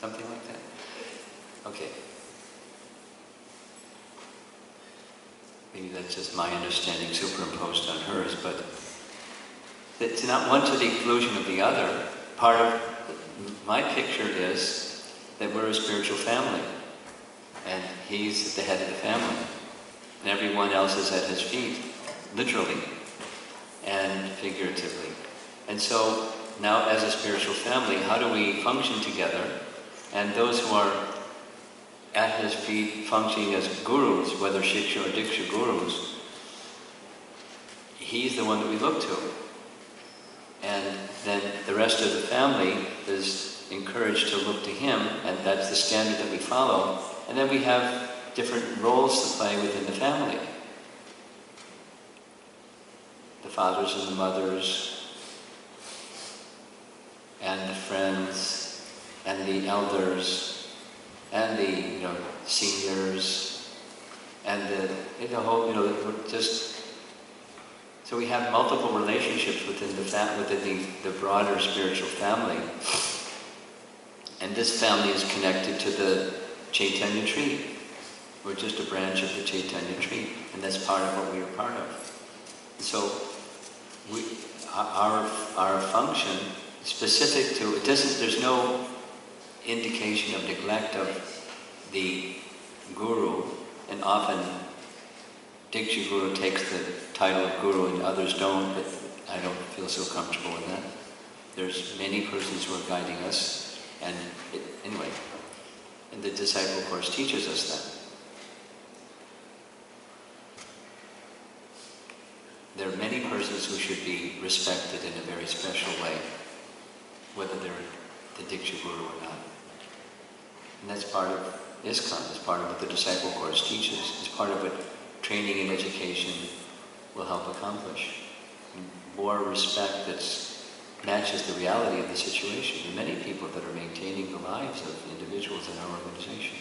Something like that? Okay. Maybe that's just my understanding superimposed on hers, but it's not one to the exclusion of the other. Part of my picture is that we're a spiritual family, and he's at the head of the family, and everyone else is at his feet, literally and figuratively. And so now as a spiritual family, how do we function together? And those who are at his feet functioning as gurus, whether Shiksha or Diksha gurus, he's the one that we look to. And then the rest of the family is encouraged to look to him, and that's the standard that we follow. And then we have different roles to play within the family. The fathers and the mothers, and the friends, and the elders, and the seniors, and the whole just. So we have multiple relationships within the broader spiritual family, and this family is connected to the Chaitanya tree. We're just a branch of the Chaitanya tree, and that's part of what we are part of. So our function, specific to it, there's no indication of neglect of the guru, and often Diksha Guru takes the title of Guru and others don't, but I don't feel so comfortable with that. There's many persons who are guiding us, and anyway, and the disciple course teaches us that. There are many persons who should be respected in a very special way, whether they're the Diksha Guru or not. And that's part of ISKCON, it's part of what the disciple course teaches, it's part of what training and education will help accomplish. And more respect that matches the reality of the situation. There are many people that are maintaining the lives of individuals in our organization.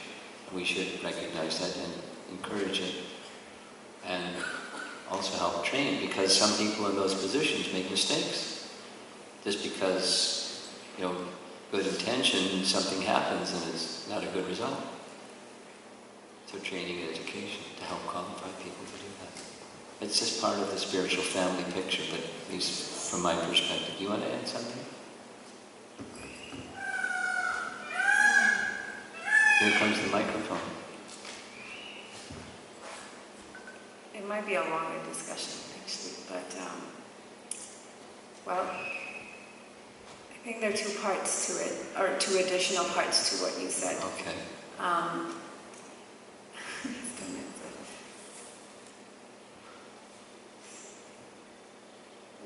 We should recognize that and encourage it, and also help train, because some people in those positions make mistakes. Just because, good intention, something happens and it's not a good result. So training and education to help qualify people to do that. It's just part of the spiritual family picture, but at least from my perspective. Do you want to add something? Here comes the microphone. It might be a longer discussion, actually, but, well, I think there are two parts to it, or two additional parts to what you said. Okay.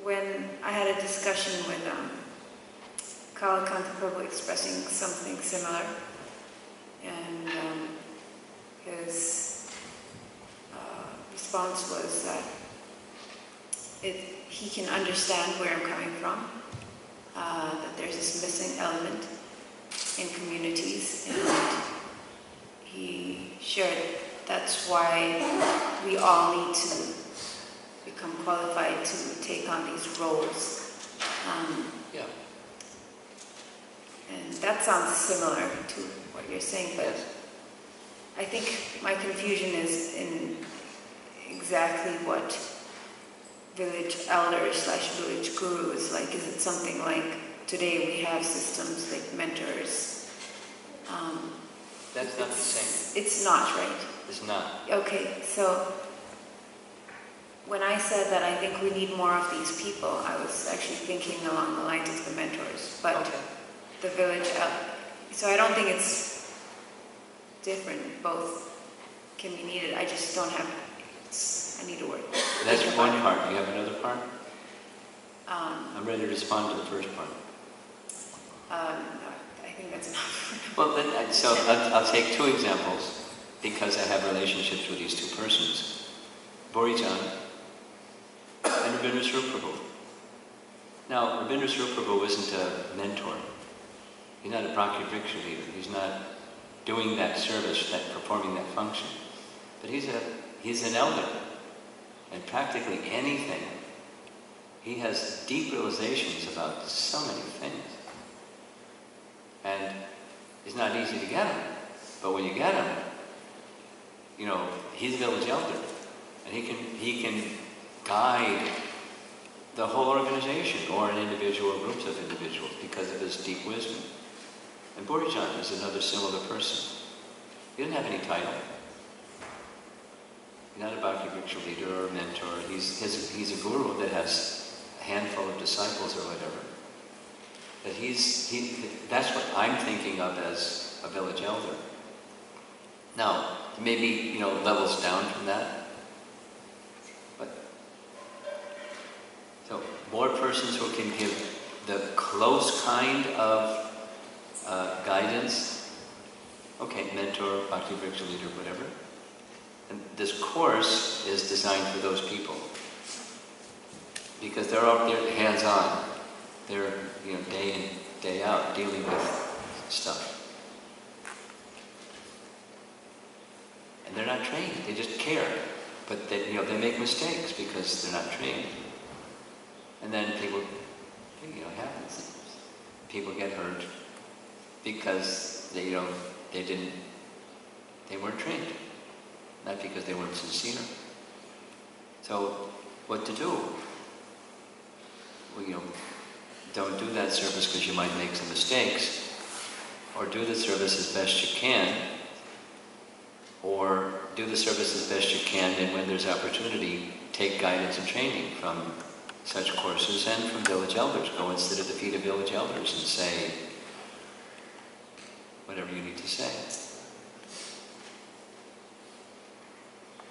When I had a discussion with Kalakanta Prabhu expressing something similar, and his response was that he can understand where I'm coming from, that there's this missing element in communities, and he shared that's why we all need to become qualified to take on these roles. Yeah. And that sounds similar to what you're saying, but Yes. I think my confusion is in exactly what village elder / village guru is like. Is it something like today we have systems like mentors? That's not the same. It's not, right? It's not. Okay, so when I said that I think we need more of these people, I was actually thinking along the lines of the mentors, but Okay. the village so I don't think it's different. Both can be needed. I just don't have. I need a word. That's one part. Do you have another part? Um, I'm ready to respond to the first part. no, I think that's enough. Well, then, so I'll take two examples because I have relationships with these two persons. Borijan and Rabindra Swaruprabhu. Now, Rabindra Swaruprabhu isn't a mentor. He's not a Bhakti Vriksha leader. He's not doing that service, performing that function. But he's an elder. And practically anything, he has deep realizations about so many things. And it's not easy to get him. But when you get him, he's a village elder. And he can guide the whole organization or an individual or groups of individuals because of his deep wisdom. And Borijan is another similar person. He doesn't have any title. He's not a Bhakti Vriksha leader or a mentor. He's a guru that has a handful of disciples or whatever. But that's what I'm thinking of as a village elder. Now, maybe, levels down from that. But, so, more persons who can give the close kind of guidance, okay, mentor, Bhakti Vriksha leader, whatever. And this course is designed for those people. Because they're hands-on. They're, day in, day out, dealing with stuff. And they're not trained, they just care. But they make mistakes because they're not trained. And then people, happens. People get hurt because they weren't trained. Not because they weren't sincere. So, what to do? Well, don't do that service because you might make some mistakes. Or do the service as best you can. Or do the service as best you can, and when there's opportunity, take guidance and training from such courses and from village elders. Go and sit at the feet of village elders and say whatever you need to say.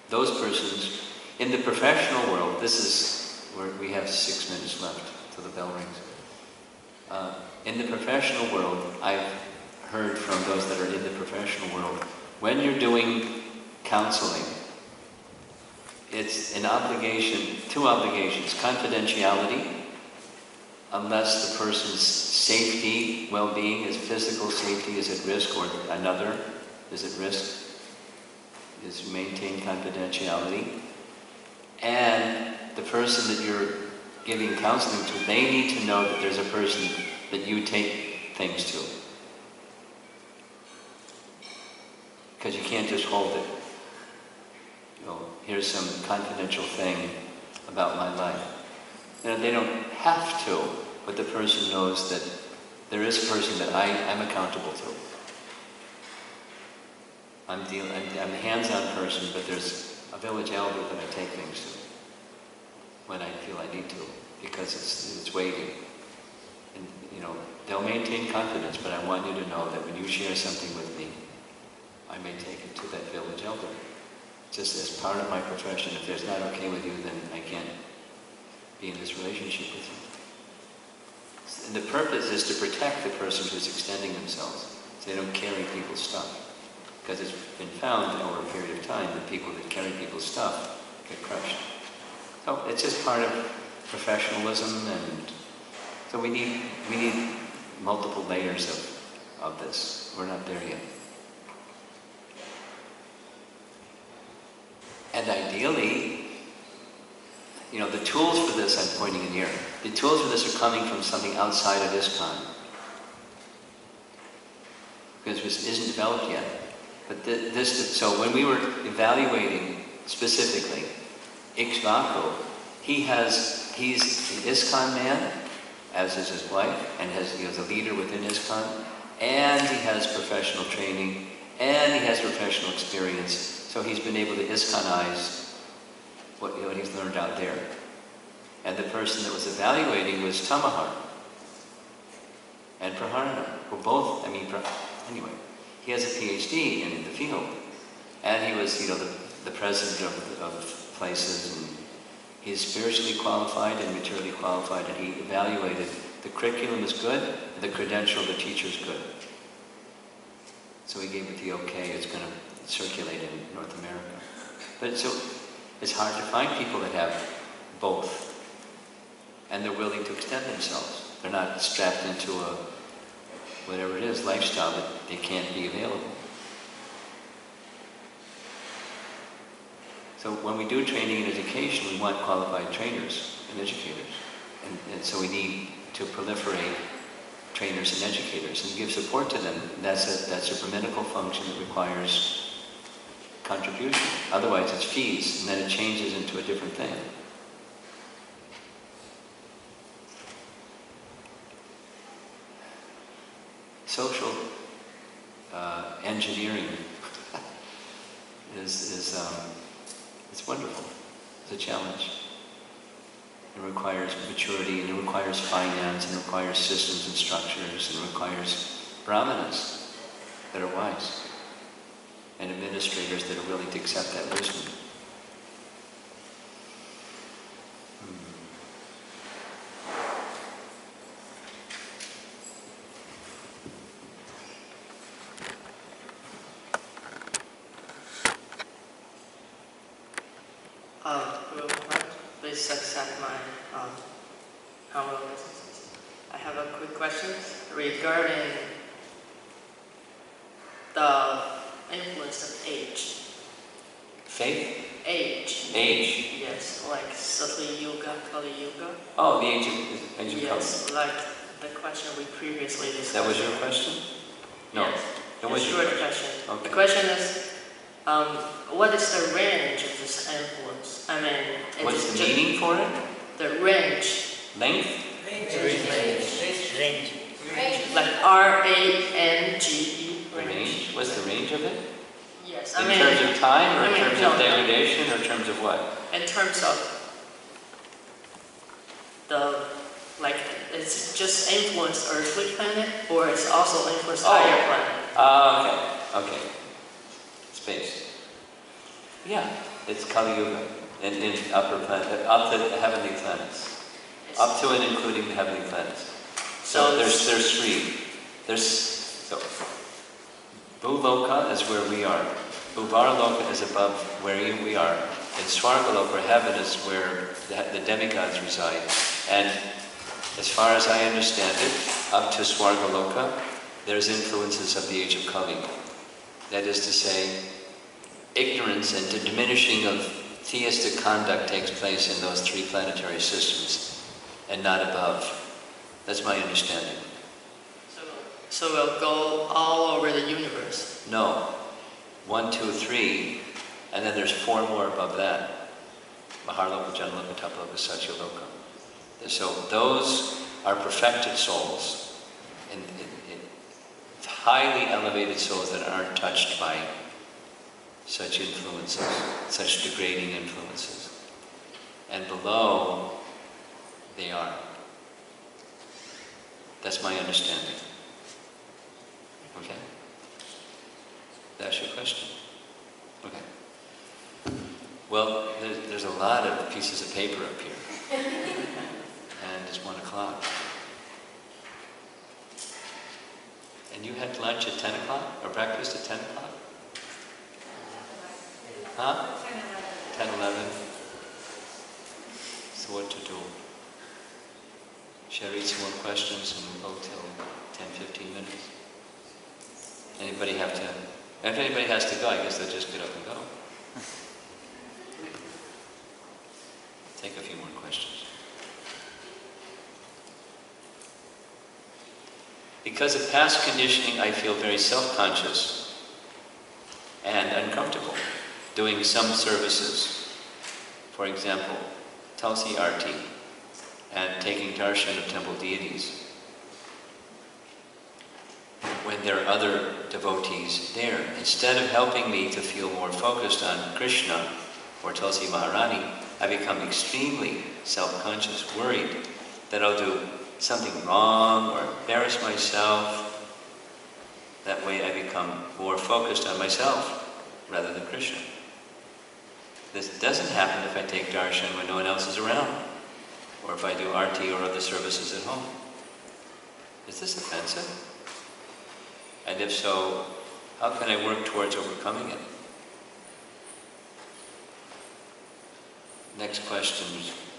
Those persons, in the professional world, this is where we have 6 minutes left till the bell rings. In the professional world, I've heard from those that are in the professional world, when you're doing counseling, it's an obligation, 2 obligations. Confidentiality, unless the person's safety, well-being, his physical safety is at risk or another is at risk, is maintain confidentiality. And the person that you're giving counseling to, they need to know that there's a person that you take things to. Because you can't just hold it. Here's some confidential thing about my life. They don't have to, but the person knows that there is a person that I'm accountable to. I'm a hands-on person, but there's a village elder that I take things to when I feel I need to, because it's waiting. And they'll maintain confidence, but I want you to know that when you share something with me, I may take it to that village elder. Just as part of my profession, if there's not okay with you, then I can't be in this relationship with you. And the purpose is to protect the person who's extending themselves, so they don't carry people's stuff. Because it's been found over a period of time that people that carry people's stuff get crushed. So it's just part of professionalism, and so we need multiple layers of this. We're not there yet. And ideally, the tools for this, I'm pointing in here, the tools for this are coming from something outside of ISKCON. Because this isn't developed yet. But so when we were evaluating specifically Ikshvaku, he's an ISKCON man, as is his wife, and he was a leader within ISKCON, and he has professional training, and he has professional experience. So he's been able to ISKCONize what he's learned out there. And the person that was evaluating was Tamahar and Praharna, who both, anyway, he has a PhD in the field. And he was, the president of places, and he's spiritually qualified and materially qualified, and he evaluated the curriculum is good, and the credential of the teacher is good. So he gave it the okay, it's going to circulate in North America. But it's hard to find people that have both. And they're willing to extend themselves. They're not strapped into a, whatever it is, lifestyle that they can't be available. So when we do training and education, we want qualified trainers and educators. And so we need to proliferate trainers and educators and give support to them. That's a brahminical function that requires contribution. Otherwise it's fees, and then it changes into a different thing. Social engineering is it's wonderful. It's a challenge. It requires maturity, and it requires finance, and it requires systems and structures, and it requires brahmanas that are wise, and administrators that are willing to accept that wisdom. Please accept my humble obeisances. I have a quick question regarding the influence of age. Faith? Age. Age? Yes, like Satya Yuga, Kali Yuga. Oh, the age of Kali. Yes, like the question we previously discussed. That was your question? No. Yes. That was your your question. Okay. The question is, what is the range of this influence? What's the meaning for it? The range. Length? Range. Like R-A-N-G-E. Range? What's the range of it? Yes. In terms of time, or in terms of degradation, or in terms of what? In terms of it's just influenced earthly planet, or it's also influenced higher planet? Okay. Space. Yeah, it's Kali Yuga in upper planet, up to the heavenly planets, up to and including the heavenly planets. So there's three. Bhuloka is where we are. Bhuvaraloka is above where we are. And Swargaloka, or heaven, is where the demigods reside. And as far as I understand it, up to Swargaloka, there's influences of the age of Kali. That is to say, ignorance and the diminishing of theistic conduct takes place in those three planetary systems, and not above. That's my understanding. So we'll go all over the universe? No. 1, 2, 3, and then there's 4 more above that. Maharloka, Janaloka, Tapaloka, Satyaloka. So those are perfected souls, and highly elevated souls that aren't touched by such influences, such degrading influences. And below, they are. That's my understanding. Okay? That's your question? Okay. Well, there's a lot of pieces of paper up here. And it's 1 o'clock. And you had lunch at 10 o'clock? Or breakfast at 10 o'clock? Huh? 10, 11. So what to do? Shall I read some more questions and we'll go till 10, 15 minutes? Anybody have to? If anybody has to go, I guess they'll just get up and go. Take a few more questions. Because of past conditioning, I feel very self-conscious. doing some services, for example, Tulsi Arti, and taking darshan of temple deities, when there are other devotees there, instead of helping me to feel more focused on Krishna or Tulsi Maharani, I become extremely self-conscious, worried that I'll do something wrong or embarrass myself. That way I become more focused on myself rather than Krishna. This doesn't happen if I take darshan when no one else is around, or if I do arti or other services at home. Is this offensive? And if so, how can I work towards overcoming it? Next question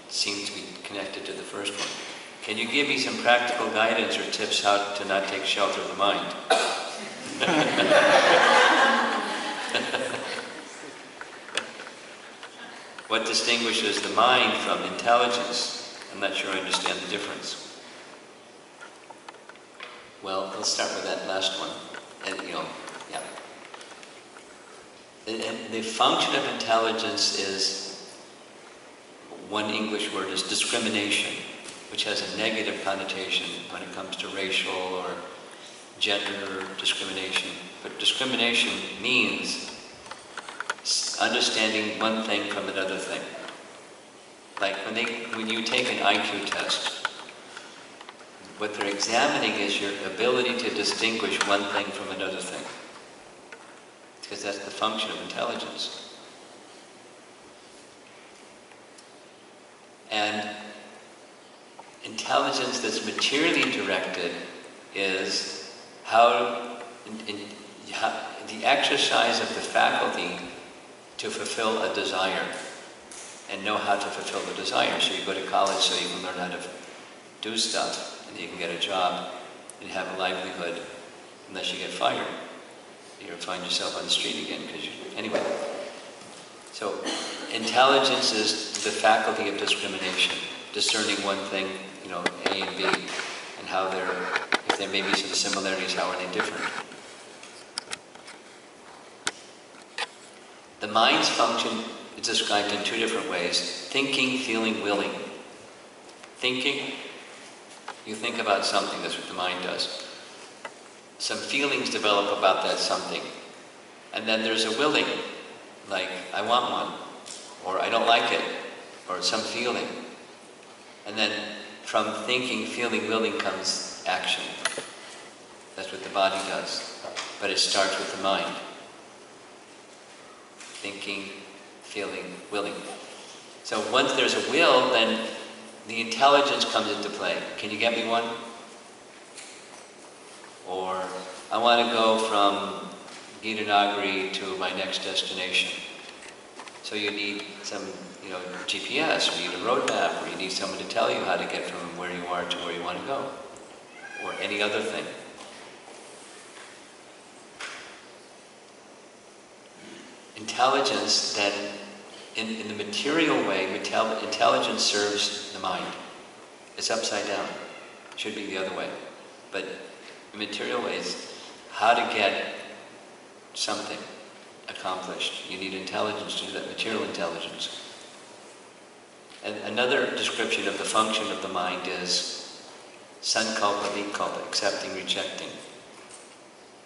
seems to be connected to the first one. Can you give me some practical guidance or tips how to not take shelter of the mind? What distinguishes the mind from intelligence? I'm not sure I understand the difference. Well, let's start with that last one. The function of intelligence is, one English word is discrimination, which has a negative connotation when it comes to racial or gender discrimination. But discrimination means understanding one thing from another thing. Like when you take an IQ test, what they're examining is your ability to distinguish one thing from another thing. Because that's the function of intelligence. And intelligence that's materially directed is how the exercise of the faculty to fulfill a desire and know how to fulfill the desire. So you go to college so you can learn how to do stuff, and you can get a job and have a livelihood, unless you get fired. You'll find yourself on the street again anyway. So intelligence is the faculty of discrimination, discerning one thing, A and B, and how if there may be some similarities, how are they different? The mind's function is described in two different ways: thinking, feeling, willing. Thinking, you think about something, that's what the mind does. Some feelings develop about that something. And then there's a willing, like, I want one, or I don't like it, or some feeling. And then from thinking, feeling, willing comes action. That's what the body does. But it starts with the mind. Thinking, feeling, willing. So once there's a will, then the intelligence comes into play. Can you get me one? Or, I want to go from Gita Nagari to my next destination. So you need some, GPS, or you need a roadmap, or you need someone to tell you how to get from where you are to where you want to go. Or any other thing. Intelligence, then, in the material way, intelligence serves the mind. It's upside down. It should be the other way. But in material ways, how to get something accomplished. You need intelligence to do that, material intelligence. And another description of the function of the mind is sankalpa, vikalpa, accepting, rejecting.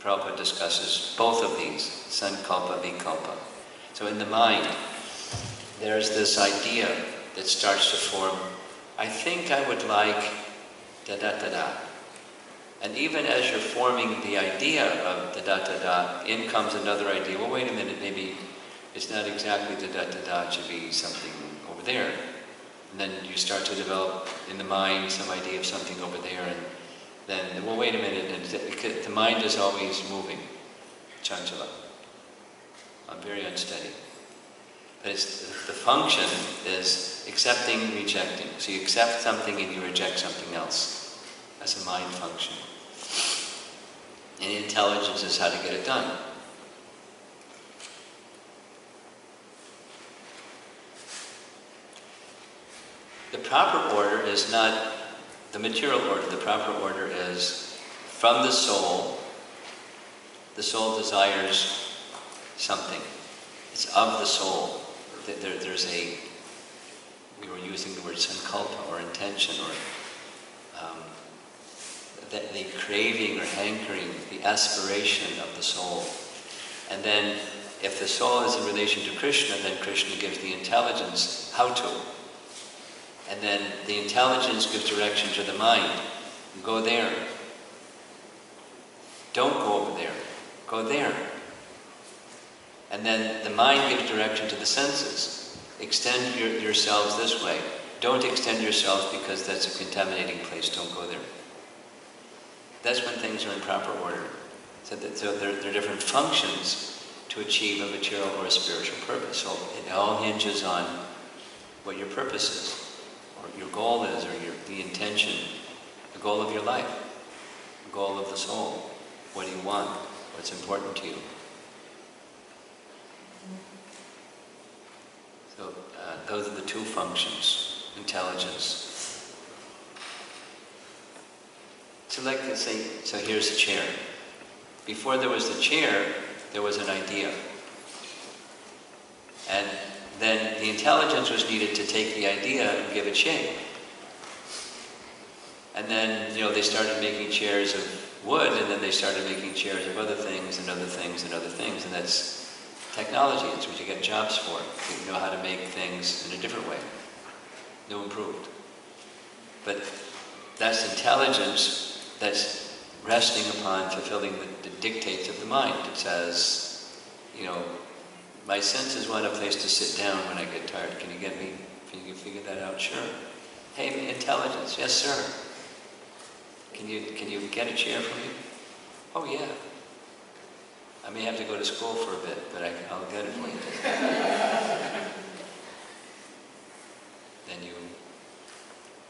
Prabhupada discusses both of these, sankalpa, vikalpa. So in the mind, there's this idea that starts to form, I think I would like da-da-da-da. And even as you're forming the idea of the da-da-da, in comes another idea. Well, wait a minute, maybe it's not exactly the da-da-da, it should be something over there. And then you start to develop in the mind some idea of something over there, and then, well, wait a minute, and the mind is always moving, chanchala. I'm very unsteady. But the function is accepting, rejecting. So you accept something and you reject something else. That's a mind function. And intelligence is how to get it done. The proper order is not the material order. The proper order is from the soul desires something. It's of the soul. There's a, we were using the word sankalpa, or intention, or the craving or hankering, the aspiration of the soul. And then, if the soul is in relation to Krishna, then Krishna gives the intelligence how to. And then the intelligence gives direction to the mind. Go there. Don't go over there. Go there. And then the mind gives direction to the senses. Extend yourselves this way. Don't extend yourselves because that's a contaminating place. Don't go there. That's when things are in proper order. So there are different functions to achieve a material or a spiritual purpose. So it all hinges on what your purpose is, or your goal is, or the intention, the goal of your life, the goal of the soul. What do you want? What's important to you? So those are the two functions, intelligence. So like they say, so here's the chair. Before there was the chair, there was an idea. And then the intelligence was needed to take the idea and give it shape. And then, they started making chairs of wood, and then they started making chairs of other things and other things and other things. And that's technology. It's what you get jobs for. You know how to make things in a different way. New improved. But that's intelligence that's resting upon fulfilling the dictates of the mind. It says, my senses want a place to sit down when I get tired. Can you figure that out? Sure. Hey, intelligence. Yes, sir. Can you get a chair for me? Oh, yeah. I may have to go to school for a bit, but I'll get it for you. Then you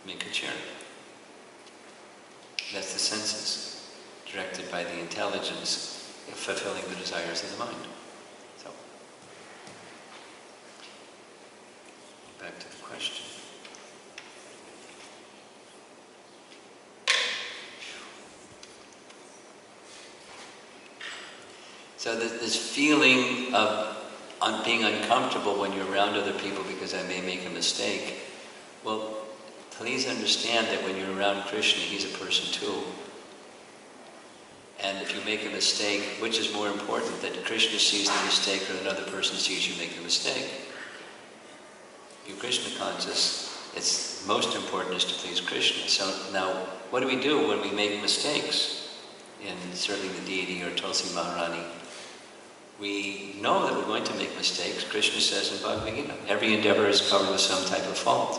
make a chair. That's the senses, directed by the intelligence, fulfilling the desires of the mind. So, back to the question. So this feeling of being uncomfortable when you're around other people because I may make a mistake, well, please understand that when you're around Krishna, he's a person too. And if you make a mistake, which is more important, that Krishna sees the mistake or another person sees you make a mistake? You're Krishna conscious. It's most important is to please Krishna. So now, what do we do when we make mistakes in serving the deity or Tulsi Maharani? We know that we're going to make mistakes. Krishna says in Bhagavad Gita, every endeavor is covered with some type of fault.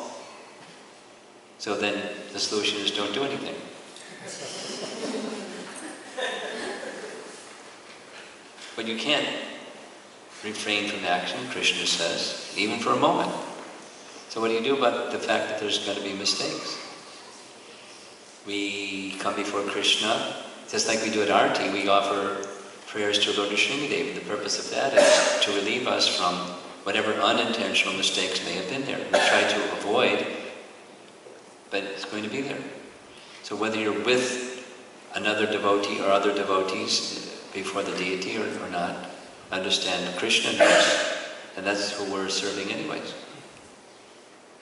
So then the solution is don't do anything. But you can't refrain from action, Krishna says, even for a moment. So what do you do about the fact that there's going to be mistakes? We come before Krishna, just like we do at Arti, we offer prayers to Lord Srinivadeva. The purpose of that is to relieve us from whatever unintentional mistakes may have been there. We try to avoid, but it's going to be there. So whether you're with another devotee or other devotees before the deity or not, understand Krishna knows, and that's who we're serving anyways.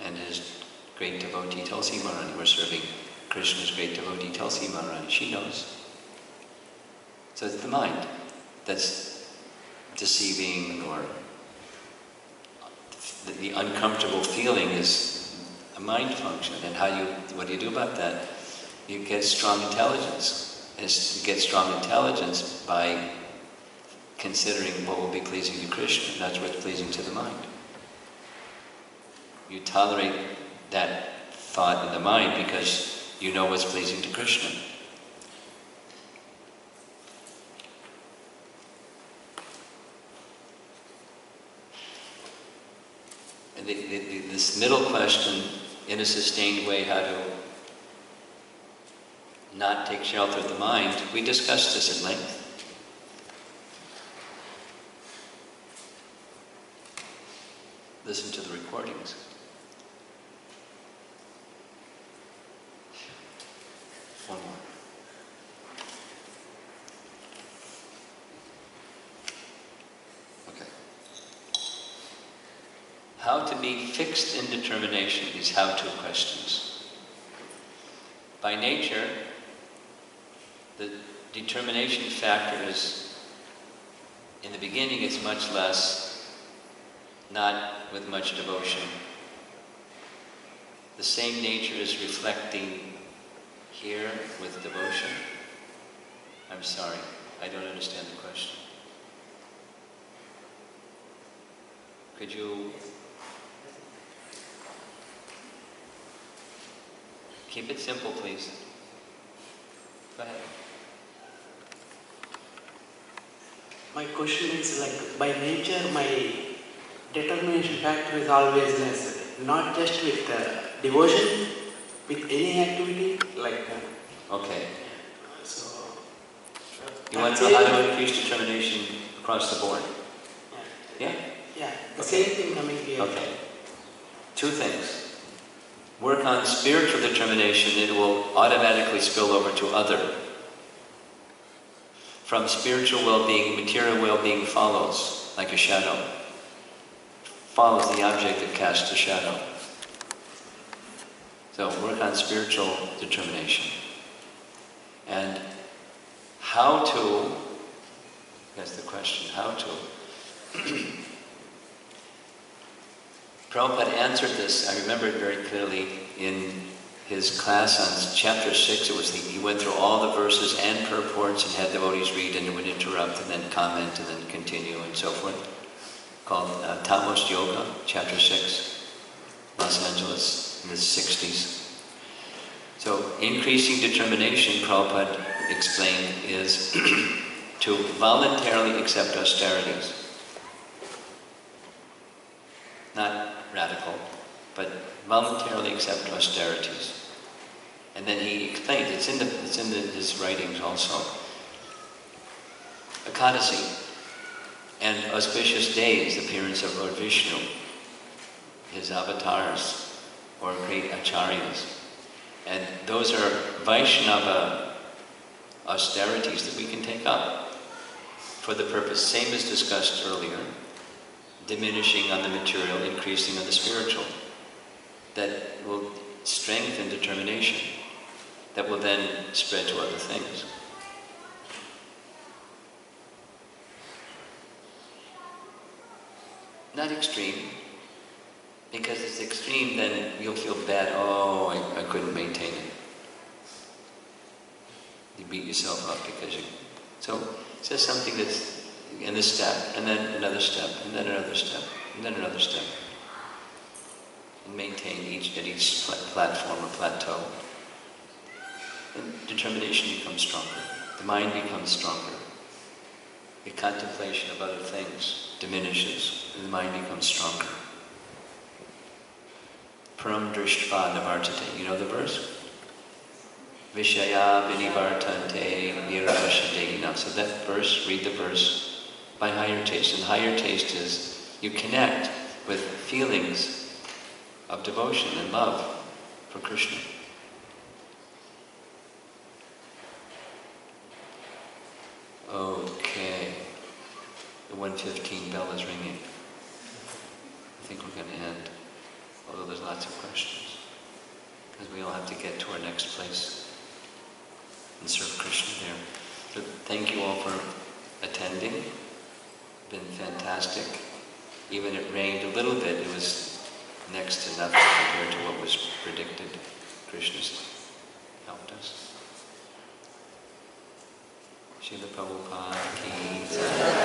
And his great devotee Tulsi Maharani, we're serving Krishna's great devotee Tulsi Maharani, she knows. So it's the mind that's deceiving, or the uncomfortable feeling is a mind function. And what do you do about that? You get strong intelligence. And you get strong intelligence by considering what will be pleasing to Krishna. That's what's pleasing to the mind. You tolerate that thought in the mind because you know what's pleasing to Krishna. And this middle question, in a sustained way, how to not take shelter of the mind, we discussed this at length. Listen to the recordings. One more. Okay. how to be fixed in determination, these how-to questions. By nature, the determination factor is, in the beginning, it's much less, not with much devotion. The same nature is reflecting here with devotion. I'm sorry, I don't understand the question. Could you keep it simple, please? Go ahead. My question is like, by nature, my determination factor is always less. Not just with devotion, with any activity, like. Okay. So. You want to know how to increase determination across the board? Yeah. Yeah? Yeah. The Okay. same thing coming here. Okay. Two things. Work on spiritual determination, it will automatically spill over to other. From spiritual well-being, material well-being follows, like a shadow. Follows the object that casts a shadow. So work on spiritual determination. And how to, that's the question, how to. Prabhupada answered this, I remember it very clearly, in his class on chapter 6. He went through all the verses and purports and had devotees read and would interrupt and then comment and then continue and so forth. Called Tamas Yoga, chapter 6, Los Angeles, in the 60s. So increasing determination, Prabhupada explained, is to voluntarily accept austerities. Not radical, but voluntarily accept austerities. And then he explains, it's in his writings also. Ekadasi and auspicious days, the appearance of Lord Vishnu, his avatars, or great acharyas. And those are Vaishnava austerities that we can take up for the purpose, same as discussed earlier, diminishing on the material, increasing on the spiritual. That will strengthen determination, that will then spread to other things. Not extreme, because it's extreme, then you'll feel bad, oh, I couldn't maintain it. You beat yourself up because you... So, it's just something that's in this step, and then another step, and then another step, and then another step. And maintain at each platform or plateau. And determination becomes stronger. The mind becomes stronger. The contemplation of other things diminishes, and the mind becomes stronger. Param drishtva nivartate. You know the verse? Vishaya vinivartante nirashadena. So that verse, read the verse by higher taste. And higher taste is you connect with feelings of devotion and love for Krishna. Okay. The 1:15 bell is ringing. I think we're going to end, although there's lots of questions, because we all have to get to our next place and serve Krishna there. So thank you all for attending. It's been fantastic. Even it rained a little bit, it was next to nothing compared to what was predicted. Krishna's helped us. Srila Prabhupada ki jai.